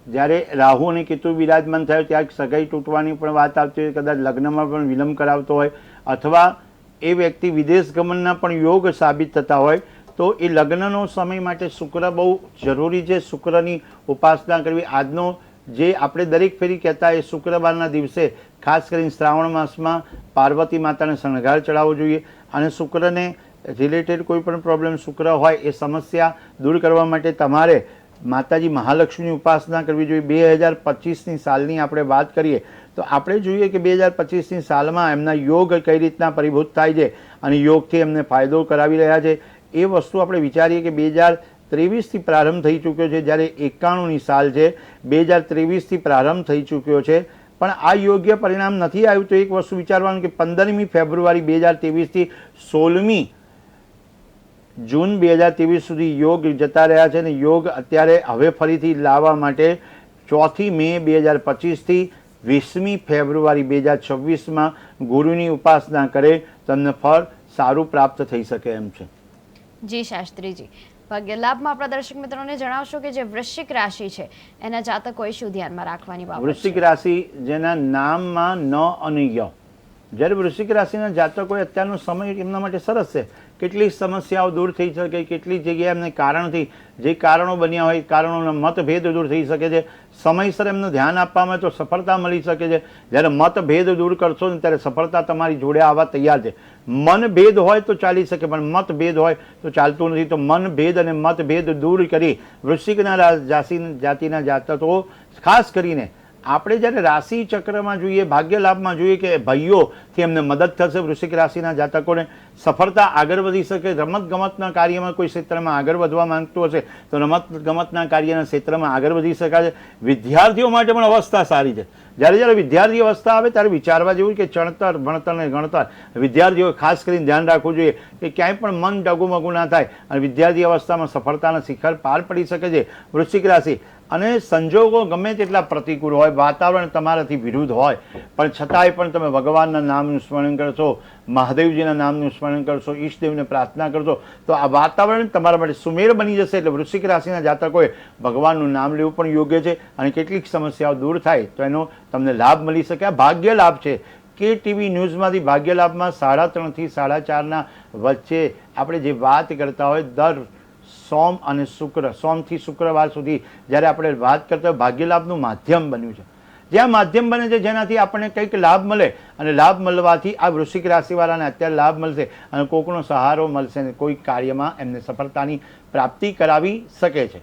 જ્યારે રાહુ અને કેતુ બિરાજમાન થાય ત્યાં સગાઈ તૂટવાની પણ વાત આવતી હોય, કદાચ લગ્નમાં પણ વિલંબ કરાવતો હોય અથવા એ વ્યક્તિ વિદેશ ગમનના પણ યોગ સાબિત થતા હોય તો એ લગ્નનો સમય માટે શુક્ર બહુ જરૂરી છે. શુક્રની ઉપાસના કરવી. આજનો જે આપણે દરેક ફેરી કહેતા એ શુક્રવારના દિવસે ખાસ કરીને શ્રાવણ માસમાં પાર્વતી માતાને શણગાર ચડાવવો જોઈએ. અને શુક્રને રિલેટેડ કોઈ પણ પ્રોબ્લેમ શુક્ર હોય એ સમસ્યા દૂર કરવા માટે તમારે માતાજી મહાલક્ષ્મીની ઉપાસના કરવી જોઈએ. 2025ની સાલની આપણે વાત કરીએ તો આપણે જોઈએ કે 2025ની સાલમાં એમના યોગ કઈ રીતના પરિભૂત થાય છે અને યોગથી એમને ફાયદો કરાવી રહ્યા છે એ વસ્તુ આપણે વિચારીએ કે 2023થી પ્રારંભ થઈ ચૂક્યો છે. જ્યારે 91ની સાલ છે, 2023થી પ્રારંભ થઈ ચૂક્યો છે, પણ આ યોગ્ય પરિણામ નથી આવ્યું. તો એક વસ્તુ વિચારવાનું કે 15મી ફેબ્રુઆરી 2023થી 16મી જૂન 2023 સુધી યોગ જતા રહ્યા છે. અને યોગ અત્યારે હવે ફરીથી લાવવા માટે 4મી મે 2025થી 20મી ફેબ્રુઆરી 2026માં ગુરુની ઉપાસના કરે તમને ફળ સારું પ્રાપ્ત થઈ શકે એમ છે. જી શાસ્ત્રીજી, ભાગ્ય લાભમાં આપણા દર્શક મિત્રોને જણાવશો કે જે વૃશ્ચિક રાશિ છે એના જાતકોએ શું ધ્યાનમાં રાખવાની બાબત છે? વૃશ્ચિક રાશિ જેના નામમાં ન અને ય, જ્યારે વૃશ્ચિક રાશિના જાતકોએ અત્યારનો સમય એમના માટે સરસ છે. કેટલીક સમસ્યાઓ દૂર થઈ શકે, કેટલીક જગ્યાએ એમને કારણથી જે કારણો બન્યા હોય કારણોના મતભેદ દૂર થઈ શકે છે. સમયસર એમનું ધ્યાન આપવામાં તો સફળતા મળી શકે છે. જ્યારે મતભેદ દૂર કરશો ને ત્યારે સફળતા તમારી જોડે આવવા તૈયાર છે. મનભેદ હોય તો ચાલી શકે પણ મતભેદ હોય તો ચાલતું નથી. તો મનભેદ અને મતભેદ દૂર કરી વૃશ્ચિકના જાતિના જાતકો ખાસ કરીને આપણે જ્યારે રાશિ ચક્રમાં જોઈએ, ભાગ્ય લાભમાં જોઈએ કે ભાઈઓથી એમને મદદ થશે. વૃશ્ચિક રાશિના જાતકોને સફળતા આગળ વધી શકે. રમત ગમતના કાર્યમાં કોઈ ક્ષેત્રમાં આગળ વધવા માંગતું હશે તો રમત ગમતના કાર્યના ક્ષેત્રમાં આગળ વધી શકાય છે. વિદ્યાર્થીઓ માટે પણ અવસ્થા સારી છે. જ્યારે વિદ્યાર્થી અવસ્થા આવે ત્યારે વિચારવા જેવું કે ચણતર ભણતર ને ગણતર વિદ્યાર્થીઓ ખાસ કરીને ધ્યાન રાખવું જોઈએ કે ક્યાંય પણ મન ડગુમગુ ના થાય અને વિદ્યાર્થી અવસ્થામાં સફળતાના શિખર પાર પડી શકે છે વૃશ્ચિક રાશિ. અને સંજોગો ગમે તેટલા પ્રતિકૂળ હોય, વાતાવરણ તમારાથી વિરુદ્ધ હોય, પણ છતાંય પણ તમે ભગવાનના નામનું સ્મરણ કરશો, મહાદેવજીના નામનું સ્મરણ કરશો, ઈષ્ટદેવને પ્રાર્થના કરશો તો આ વાતાવરણ તમારા માટે સુમેળ બની જશે. એટલે વૃશ્ચિક રાશિના જાતકોએ ભગવાનનું નામ લેવું પણ યોગ્ય છે અને કેટલીક સમસ્યાઓ દૂર થાય તો એનો તમને લાભ મળી શકે. આ ભાગ્ય લાભ છે. કે ટીવી ન્યૂઝમાંથી ભાગ્ય લાભમાં 3:30 થી 4:30 વચ્ચે આપણે જે વાત કરતા હોય દર સોમ અને શુક્ર, સોમથી શુક્રવાર સુધી જ્યારે આપણે વાત કરતા હોય ભાગ્યલાભનું માધ્યમ બન્યું છે. જ્યાં માધ્યમ બને છે જેનાથી આપણને કંઈક લાભ મળે અને લાભ મળવાથી આ વૃશ્ચિક રાશિવાળાને અત્યારે લાભ મળશે અને કોઈકનો સહારો મળશે અને કોઈ કાર્યમાં એમને સફળતાની પ્રાપ્તિ કરાવી શકે છે.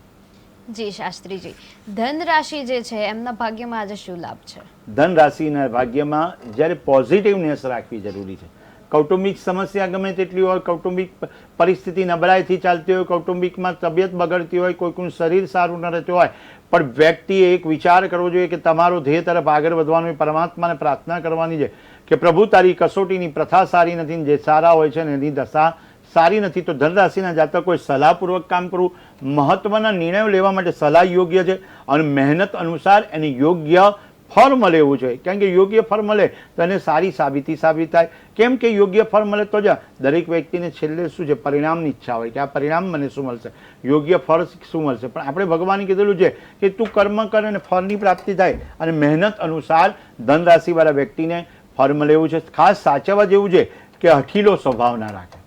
જી શાસ્ત્રીજી, ધન રાશિ જે છે એમના ભાગ્યમાં આજે શું લાભ છે? ધન રાશિના ભાગ્યમાં જ્યારે પોઝિટિવનેસ રાખવી જરૂરી છે. કૌટુંબિક સમસ્યા ગમે તેટલી હોય, કૌટુંબિક પરિસ્થિતિ નબળાઈથી ચાલતી હોય, કૌટુંબિકમાં તબિયત બગડતી હોય, કોઈકનું શરીર સારું ન રહેતું હોય, પણ વ્યક્તિએ એક વિચાર કરવો જોઈએ કે તમારો ધ્યેય તરફ આગળ વધવાનું હોય. પરમાત્માને પ્રાર્થના કરવાની છે કે પ્રભુ તારી કસોટીની પ્રથા સારી નથી, જે સારા હોય છે ને એની દશા સારી નથી. તો ધન રાશિના જાતકોએ સલાહપૂર્વક કામ કરવું, મહત્વના નિર્ણયો લેવા માટે સલાહ યોગ્ય છે અને મહેનત અનુસાર એને યોગ્ય ફળ મળે એવું છે. કારણ કે યોગ્ય ફળ મળે તો એને સારી સાબિતી સાબિત થાય. કેમ કે યોગ્ય ફળ મળે તો જ દરેક વ્યક્તિને છેલ્લે શું છે પરિણામની ઈચ્છા હોય કે આ પરિણામ મને શું મળશે, યોગ્ય ફળ શું મળશે. પણ આપણે ભગવાને કીધેલું છે કે તું કર્મ કર અને ફળની પ્રાપ્તિ થાય અને મહેનત અનુસાર ધન રાશિવાળા વ્યક્તિને ફળ મળે એવું છે. ખાસ સાચવવા જેવું છે કે હઠીલો સ્વભાવ ના રાખે.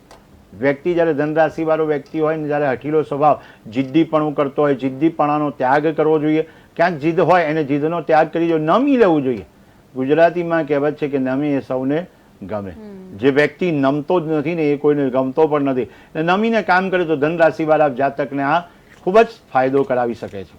વ્યક્તિ જ્યારે ધન રાશિવાળો વ્યક્તિ હોય ને જ્યારે હઠીલો સ્વભાવ, જિદ્દીપણું કરતો હોય, જિદ્દીપણાનો ત્યાગ કરવો જોઈએ. ક્યાંક જીદ હોય એને જીદનો ત્યાગ કરી જો નમી લેવું જોઈએ. ગુજરાતીમાં કહેવત છે કે નમી એ સૌને ગમે. જે વ્યક્તિ નમતો જ નથી ને એ કોઈને ગમતો પણ નથી. નમીને કામ કરે તો ધન રાશિવાળા જાતકને આ ખૂબ જ ફાયદો કરાવી શકે છે.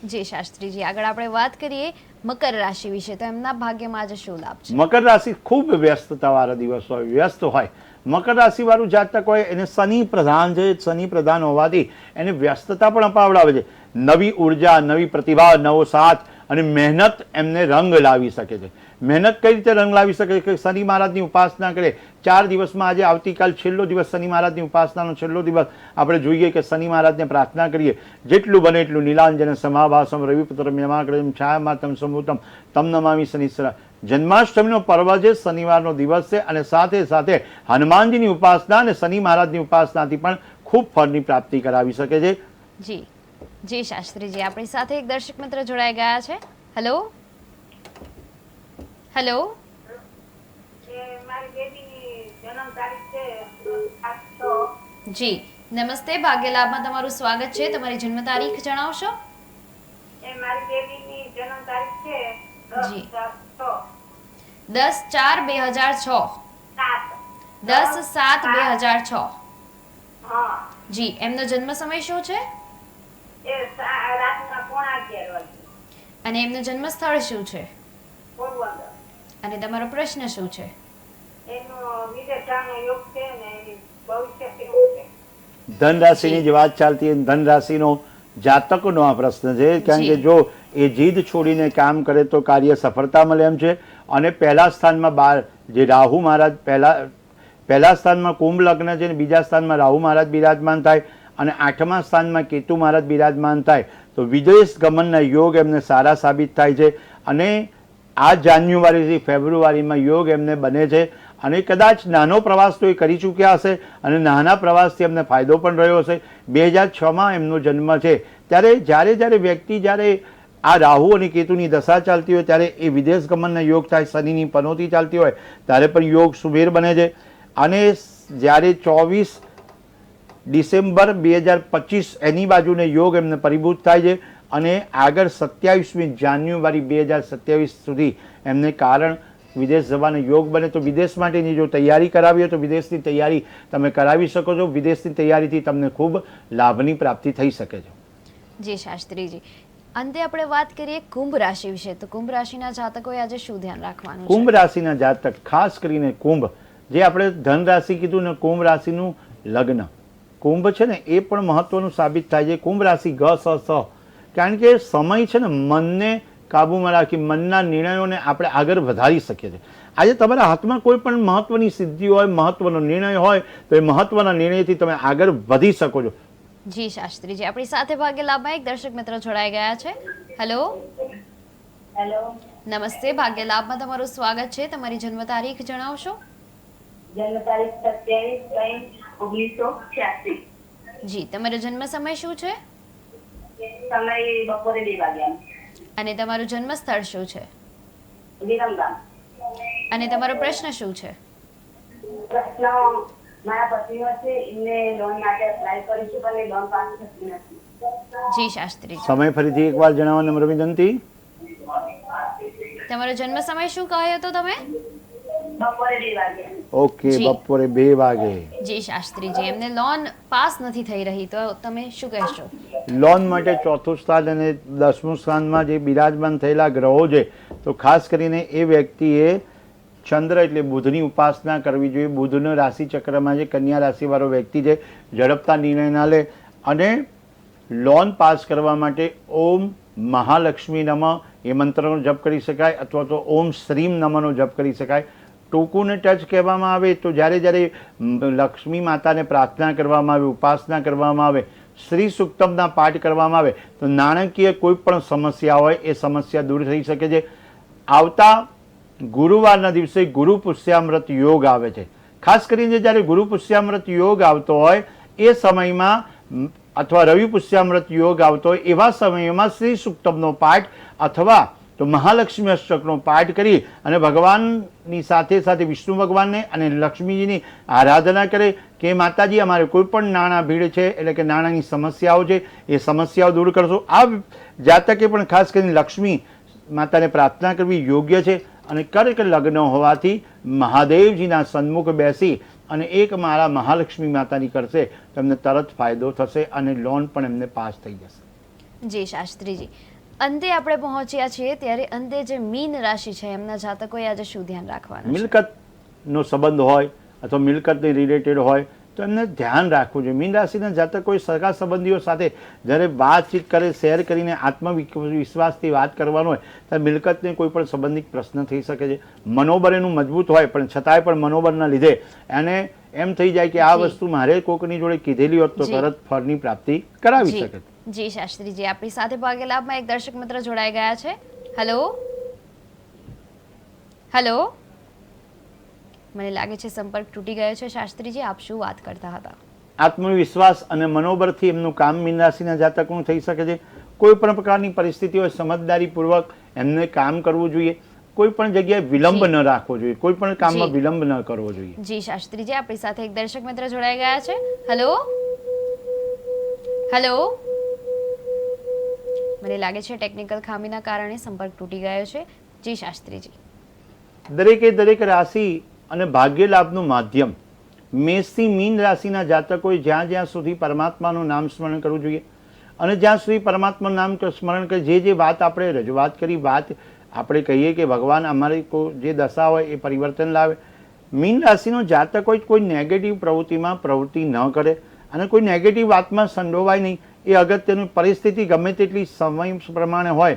જી શાસ્ત્રીજી, આગળ આપણે વાત કરીએ મકર રાશિ વિશે. તો એમના ભાગ્યમાં આજે શું લાભ છે? મકર રાશિ ખૂબ વ્યસ્તતાવાળા દિવસ હોય, વ્યસ્ત હોય. મકર રાશિ વાળું જાતક હોય એને શનિ પ્રધાન છે. શનિ પ્રધાન હોવાથી એને વ્યસ્તતા પણ અપાવડાવે છે. નવી ઉર્જા, નવી પ્રતિભા, નવો સાથ અને મહેનત એમને રંગ લાવી શકે છે. મહેનત કઈ રીતે રંગ લાવી શકે છે? શનિ મહારાજની ઉપાસના કરે 4 દિવસમાં આજે આવતીકાલ છેલ્લો દિવસ, શનિ મહારાજની ઉપાસનાનો છેલ્લો દિવસ આપણે જોઈએ કે શનિ મહારાજને પ્રાર્થના કરીએ જેટલું બને એટલું. નીલાંજન સમાભાસમ રવિપુત્ર યમાગ્રજમ છાયામાતમ સંભૂતમ તમ નમામિ શનિશ્ચર. જન્માષ્ટમીનો પર્વ છે, શનિવારનો દિવસ છે અને સાથે સાથે હનુમાનજીની ઉપાસના અને શનિ મહારાજની ઉપાસનાથી પણ ખૂબ ફળની પ્રાપ્તિ કરાવી શકે છે. જી જી શાસ્ત્રીજી, આપણી સાથે એક દર્શક મિત્ર જોડાઈ ગયા છે. હેલો હેલો, મારી બેબીની જન્મ તારીખ છે 7/6. જી નમસ્તે, ભાગ્ય લાભમાં તમારું સ્વાગત છે. તમારી જન્મ તારીખ જણાવશો? એ મારી બેબીની જન્મ તારીખ છે જી. 10/4/2006. 10/7/2006. 7. 10/7/2006. હા જી. એમનો જન્મ સમય શું છે એ રાતના 11:15 વાગે અને એમનું જન્મ સ્થળ શું છે પોરબંદર. અને તમારો પ્રશ્ન શું છે? એનો વિદેશાનો યોગ છે ને ભવિષ્ય કેવું છે. ધન રાશિની જ વાત ચાલતી હોય, ધન રાશિનો જાતકનો આ પ્રશ્ન છે. કારણ કે જી. જો એ જીદ છોડીને કામ કરે તો કાર્ય સફળતા મળે એમ છે. અને પહેલા સ્થાનમાં જે રાહુ મહારાજ પહેલા સ્થાનમાં કુંભ લગ્ન છે, ને બીજા સ્થાનમાં રાહુ મહારાજ બિરાજમાન થાય અને 8મા સ્થાનમાં કેતુ મહારાજ બિરાજમાન થાય તો વિદેશ ગમનના યોગ એમને સારા સાબિત થાય છે. અને આ જાન્યુઆરીથી ફેબ્રુઆરીમાં યોગ એમને બને છે. અને કદાચ નાનો પ્રવાસ તો એ કરી ચૂક્યા હશે અને નાના પ્રવાસથી એમને ફાયદો પણ રહ્યો હશે. 2006માં એમનો જન્મ છે. ત્યારે જ્યારે વ્યક્તિ જ્યારે આ રાહુ અને કેતુની દશા ચાલતી હોય ત્યારે એ વિદેશ ગમનના યોગ થાય, શનિની પનોતી ચાલતી હોય ત્યારે પણ યોગ સુમેર બને છે. અને જ્યારે 24 ડિસેમ્બર 2025 એની બાજુને યોગ એમને પરિભૂત થાય છે. અને આગળ 27મી જાન્યુઆરી 2027 સુધી એમને કારણ વિદેશ જવાનો યોગ બને. તો વિદેશ માટેની જો તૈયારી કરાવી હોય તો વિદેશની તૈયારી તમે કરાવી શકો છો. વિદેશની તૈયારીથી તમને ખૂબ લાભની પ્રાપ્તિ થઈ શકે છે. જી શાસ્ત્રીજી, અંતે આપણે વાત કરીએ કુંભ રાશિ વિશે. તો કુંભ રાશિના જાતકોએ આજે શું ધ્યાન રાખવાનું છે? કુંભ રાશિના જાતક, ખાસ કરીને કુંભ, જે આપણે ધન રાશિ કીધું ને, કુંભ રાશિનું લગ્ન, કુંભ છે ને એ પણ મહત્વનું સાબિત થાય છે. કુંભ રાશિ સ કારણ કે સમય છે ને મનને કાબૂમાં રાખી મનના નિર્ણયોને આપણે આગળ વધારી શકીએ છીએ. આજે તમારા હાથમાં કોઈ પણ મહત્વની સિદ્ધિ હોય, મહત્વનો નિર્ણય હોય તો એ મહત્વના નિર્ણયથી તમે આગળ વધી શકો છો. જી શાસ્ત્રીજી, આપણી સાથે ભાગ્ય લાભમાં એક દર્શક મિત્ર જોડાઈ ગયા છે. હેલો, હેલો, નમસ્તે, ભાગ્ય લાભમાં તમારું સ્વાગત છે. તમારી જન્મ તારીખ જણાવશો? જન્મ તારીખ 27/3/1986. જી. તમારો જન્મ સમય શું છે સમય બપોરે 2 વાગ્યા. અને તમારું જન્મ સ્થળ શું છે વિરમગામ. અને તમારો પ્રશ્ન શું છે? પ્રશ્ન મારા પતિનો છે, એમને લોન માટે એપ્લાય કરી છે પણ એ લોન પાસ થતી નથી. જી શાસ્ત્રીજી, સમય ફરીથી એકવાર જણાવવા નમ્ર વિનંતી. તમારો જન્મ સમય શું કહ્યો હતો તમે? બપોરે 2 વાગ્યા. ઓકે, જી. બપોરે 2 વાગે. જી શાસ્ત્રીજી, એમને લોન પાસ નથી થઈ રહી, તો તમે શું કહેશો? લોન માટે ચોથું સ્થાન અને 10મું સ્થાનમાં જે બિરાજમાન થયેલા ગ્રહો છે તો ખાસ કરીને એ વ્યક્તિએ ચંદ્ર એટલે બુધની ઉપાસના કરવી જોઈએ. બુધનો રાશિ ચક્રમાં જે કન્યા રાશિવાળો વ્યક્તિ છે ઝડપતા નિર્ણય ના લે. અને લોન પાસ કરવા માટે ઓમ મહાલક્ષ્મી નમઃ એ મંત્રનો જપ કરી શકાય, અથવા તો ઓમ શ્રીમ નમઃનો જપ કરી શકાય. ટૂંકુને ટચ કહેવામાં આવે તો જ્યારે લક્ષ્મી માતાને પ્રાર્થના કરવામાં આવે, ઉપાસના કરવામાં આવે, શ્રી સુક્તમના પાઠ કરવામાં આવે તો નાણાકીય કોઈ પણ સમસ્યા હોય એ સમસ્યા દૂર થઈ શકે છે. આવતા ગુરુવારના દિવસે ગુરુ પુષ્યામૃત યોગ આવે છે. ખાસ કરીને જ્યારે ગુરુ પુષ્યામૃત યોગ આવતો હોય એ સમયમાં અથવા રવિ પુષ્યામૃત યોગ આવતો હોય એવા સમયમાં શ્રી સુક્તમનો પાઠ અથવા તો મહાલક્ષ્મી અષ્ટકનો પાઠ કરી અને ભગવાનની સાથે સાથે વિષ્ણુ ભગવાનને અને લક્ષ્મીજીની આરાધના કરે કે માતાજી અમારે કોઈ પણ નાણાં ભીડ છે, એટલે કે નાણાંની સમસ્યાઓ છે એ સમસ્યાઓ દૂર કરશો. આ જાતકે પણ ખાસ કરીને લક્ષ્મી માતાને પ્રાર્થના કરવી યોગ્ય છે. અને કર્ક લગ્ન હોવાથી મહાદેવજીના સન્મુખ બેસી અને એક માળા મહાલક્ષ્મી માતાની કરશે તો એમને તરત ફાયદો થશે અને લોન પણ એમને પાસ થઈ જશે. જી શાસ્ત્રીજી, અંતે આપણે પહોંચ્યા છીએ, ત્યારે અંતે જે મીન રાશિ છે એમના જાતકોએ આજે શું ધ્યાન રાખવાનું છે? મિલકતનો સંબંધ હોય અથવા મિલકતને રિલેટેડ હોય તો એમને ધ્યાન રાખવું જોઈએ. મીન રાશિના જાતકોએ સગા સંબંધીઓ સાથે જ્યારે વાતચીત કરે, શેર કરીને આત્મવિશ્વાસથી વાત કરવાનો હોય ત્યારે મિલકતને કોઈ પણ સંબંધિત પ્રશ્ન થઈ શકે છે. મનોબળ એનું મજબૂત હોય પણ છતાંય પણ મનોબળના લીધે એને એમ થઈ જાય કે આ વસ્તુ મારે કોકની જોડે કીધેલી હોત તો તરત ફળની પ્રાપ્તિ કરાવી શકે. જી શાસ્ત્રીજી, આપણી સાથે ભાગ્ય લાભમાં એક દર્શક મિત્ર જોડાઈ ગયા છે. હેલો, હેલો, મને લાગે છે સંપર્ક તૂટી ગયો છે. શાસ્ત્રીજી, આપ શું વાત કરતા હતા? આત્મવિશ્વાસ અને મનોબળથી એમનું કામ મીન રાશિના જાતકનું થઈ શકે છે. કોઈ પણ પ્રકારની પરિસ્થિતિ હોય સમજદારીપૂર્વક એમને કામ કરવું જોઈએ. કોઈ પણ જગ્યાએ વિલંબ ન રાખવો જોઈએ. કોઈ પણ કામમાં વિલંબ ન કરવો જોઈએ. જી શાસ્ત્રીજી, આપણી સાથે એક દર્શક મિત્ર જોડાઈ ગયા છે. હેલો, હેલો, મને લાગે છે ટેકનિકલ ખામીના કારણે સંપર્ક તૂટી ગયો છે. જી શાસ્ત્રીજી. દરેકે દરેક રાશિ અને ભાગ્ય લાભનું માધ્યમ મેષથી મીન રાશિના જાતકોએ જ્યાં જ્યાં સુધી પરમાત્માનું નામ સ્મરણ કરવું જોઈએ અને જ્યાં સુધી પરમાત્માનું નામ સ્મરણ કરે, જે વાત આપણે રજૂઆત કરી, વાત આપણે કહીએ કે ભગવાન અમારી જે દશા હોય એ પરિવર્તન લાવે. મીન રાશિનો જાતક હોય કોઈ નેગેટિવ પ્રવૃત્તિમાં પ્રવૃત્તિ ન કરે અને કોઈ નેગેટિવ વાતમાં સંડોવાય નહીં. એ અગત્યની પરિસ્થિતિ ગમે તેટલી સમય પ્રમાણે હોય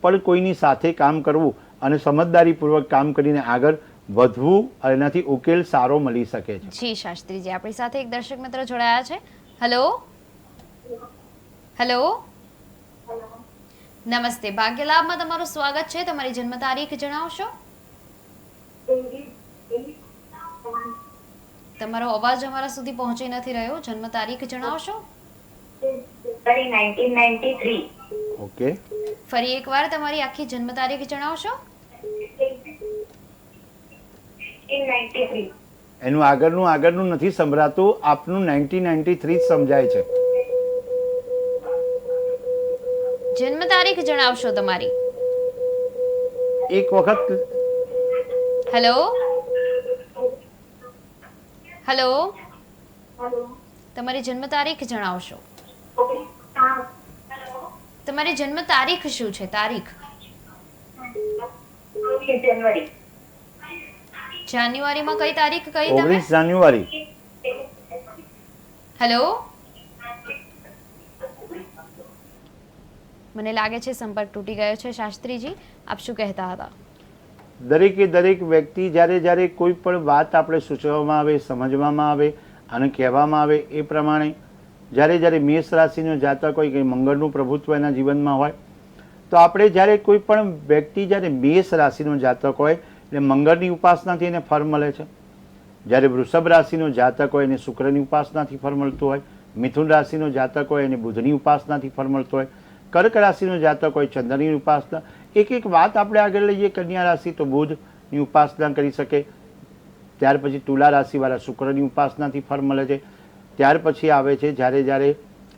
પણ કોઈની સાથે કામ કરવું અને સમજદારીપૂર્વક કામ કરીને આગળ વધવું, એનાથી ઉકેલ સારો મળી શકે છે. જી શાસ્ત્રીજી, આપણી સાથે એક દર્શક મિત્ર જોડાયા છે. હેલો, હેલો, નમસ્તે. ભાગ્ય લાભમાં તમારું સ્વાગત છે. તમારી જન્મ તારીખ જણાવશો? તમારો અવાજ અમારા સુધી પહોંચી નથી રહ્યો. જન્મ તારીખ જણાવશો? ઓકે, ફરી એકવાર તમારી આખી જન્મ તારીખ જણાવશો? એનું આગળનું નથી સંભળાતું. આપનું 1993 જ સમજાય છે. જન્મ તારીખ જણાવશો તમારી? એક વખત હેલો, હેલો, તમારી જન્મ તારીખ જણાવશો? તમારી જન્મ તારીખ શું છે? તારીખ? જાન્યુઆરીમાં કઈ તારીખ કઈ તમે? 19 જાન્યુઆરી. હેલો, મને લાગે છે સંપર્ક તૂટી ગયો છે. શાસ્ત્રીજી, આપ શું કહેતા હતા? દરેકે દરેક વ્યક્તિ જ્યારે કોઈ પણ વાત આપણે સૂચવવામાં આવે, સમજવામાં આવે અને કહેવામાં આવે એ પ્રમાણે જ્યારે મેષ રાશિનો જાતક હોય કે મંગળનું પ્રભુત્વ એના જીવનમાં હોય તો આપણે જ્યારે કોઈ પણ વ્યક્તિ જ્યારે મેષ રાશિનો જાતક હોય એટલે મંગળની ઉપાસનાથી એને ફળ મળે છે. જ્યારે વૃષભ રાશિનો જાતક હોય એને શુક્રની ઉપાસનાથી ફળ મળતું હોય, મિથુન રાશિનો જાતક હોય એને બુધની ઉપાસનાથી ફળ મળતું હોય, કર્ક રાશિનો જાતક હોય ચંદ્રની ઉપાસના. એક વાત આપણે આગળ લઈએ. કન્યા રાશિ તો બુધની ઉપાસના કરી શકે. ત્યાર પછી તુલા રાશિવાળા શુક્રની ઉપાસનાથી ફળ મળે છે. ત્યાર પછી આવે છે જ્યારે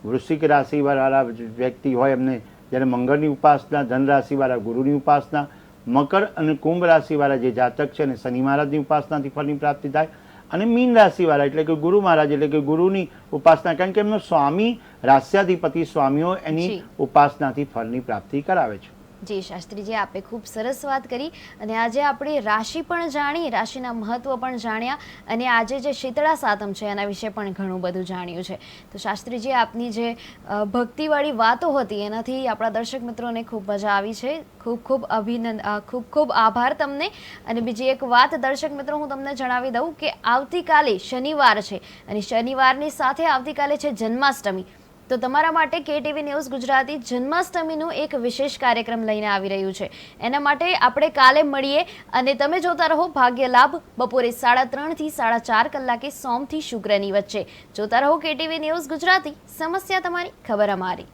વૃશ્ચિક રાશિવાળા વ્યક્તિ હોય એમને જ્યારે મંગળની ઉપાસના, ધન રાશિવાળા ગુરુની ઉપાસના, મકર અને કુંભ રાશિવાળા જે જાતક છે ને શનિ મહારાજની ઉપાસનાથી ફળની પ્રાપ્તિ થાય અને મીન રાશિવાળા એટલે કે ગુરુ મહારાજ એટલે કે ગુરુની ઉપાસના, કારણ કે એમનો સ્વામી રાસ્યાધિપતિ સ્વામીઓ એની ઉપાસનાથી ફળની પ્રાપ્તિ કરાવે છે. જી શાસ્ત્રીજી, આપે ખૂબ સરસ વાત કરી અને આજે આપણે રાશિ પણ જાણી, રાશિના મહત્વ પણ જાણ્યા અને આજે જે શીતળા સાતમ છે એના વિશે પણ ઘણું બધું જાણ્યું છે. તો શાસ્ત્રીજી, આપની જે ભક્તિવાળી વાતો હતી એનાથી આપણા દર્શક મિત્રોને ખૂબ મજા આવી છે. ખૂબ ખૂબ આભાર તમને. અને બીજી એક વાત દર્શક મિત્રો હું તમને જણાવી દઉં કે આવતીકાલે શનિવાર છે અને શનિવારની સાથે આવતીકાલે છે જન્માષ્ટમી. તો તમારા માટે KTV ન્યૂઝ ગુજરાતી જન્માષ્ટમીનું એક વિશેષ કાર્યક્રમ લઈને આવી રહ્યું છે. એના માટે આપણે કાલે મળીએ અને તમે જોતા રહો ભાગ્ય લાભ બપોરે 3:30 થી 4:30 કલાકે સોમથી શુક્રની વચ્ચે. જોતા રહો KTV ન્યૂઝ ગુજરાતી, સમસ્યા તમારી, ખબર અમારી.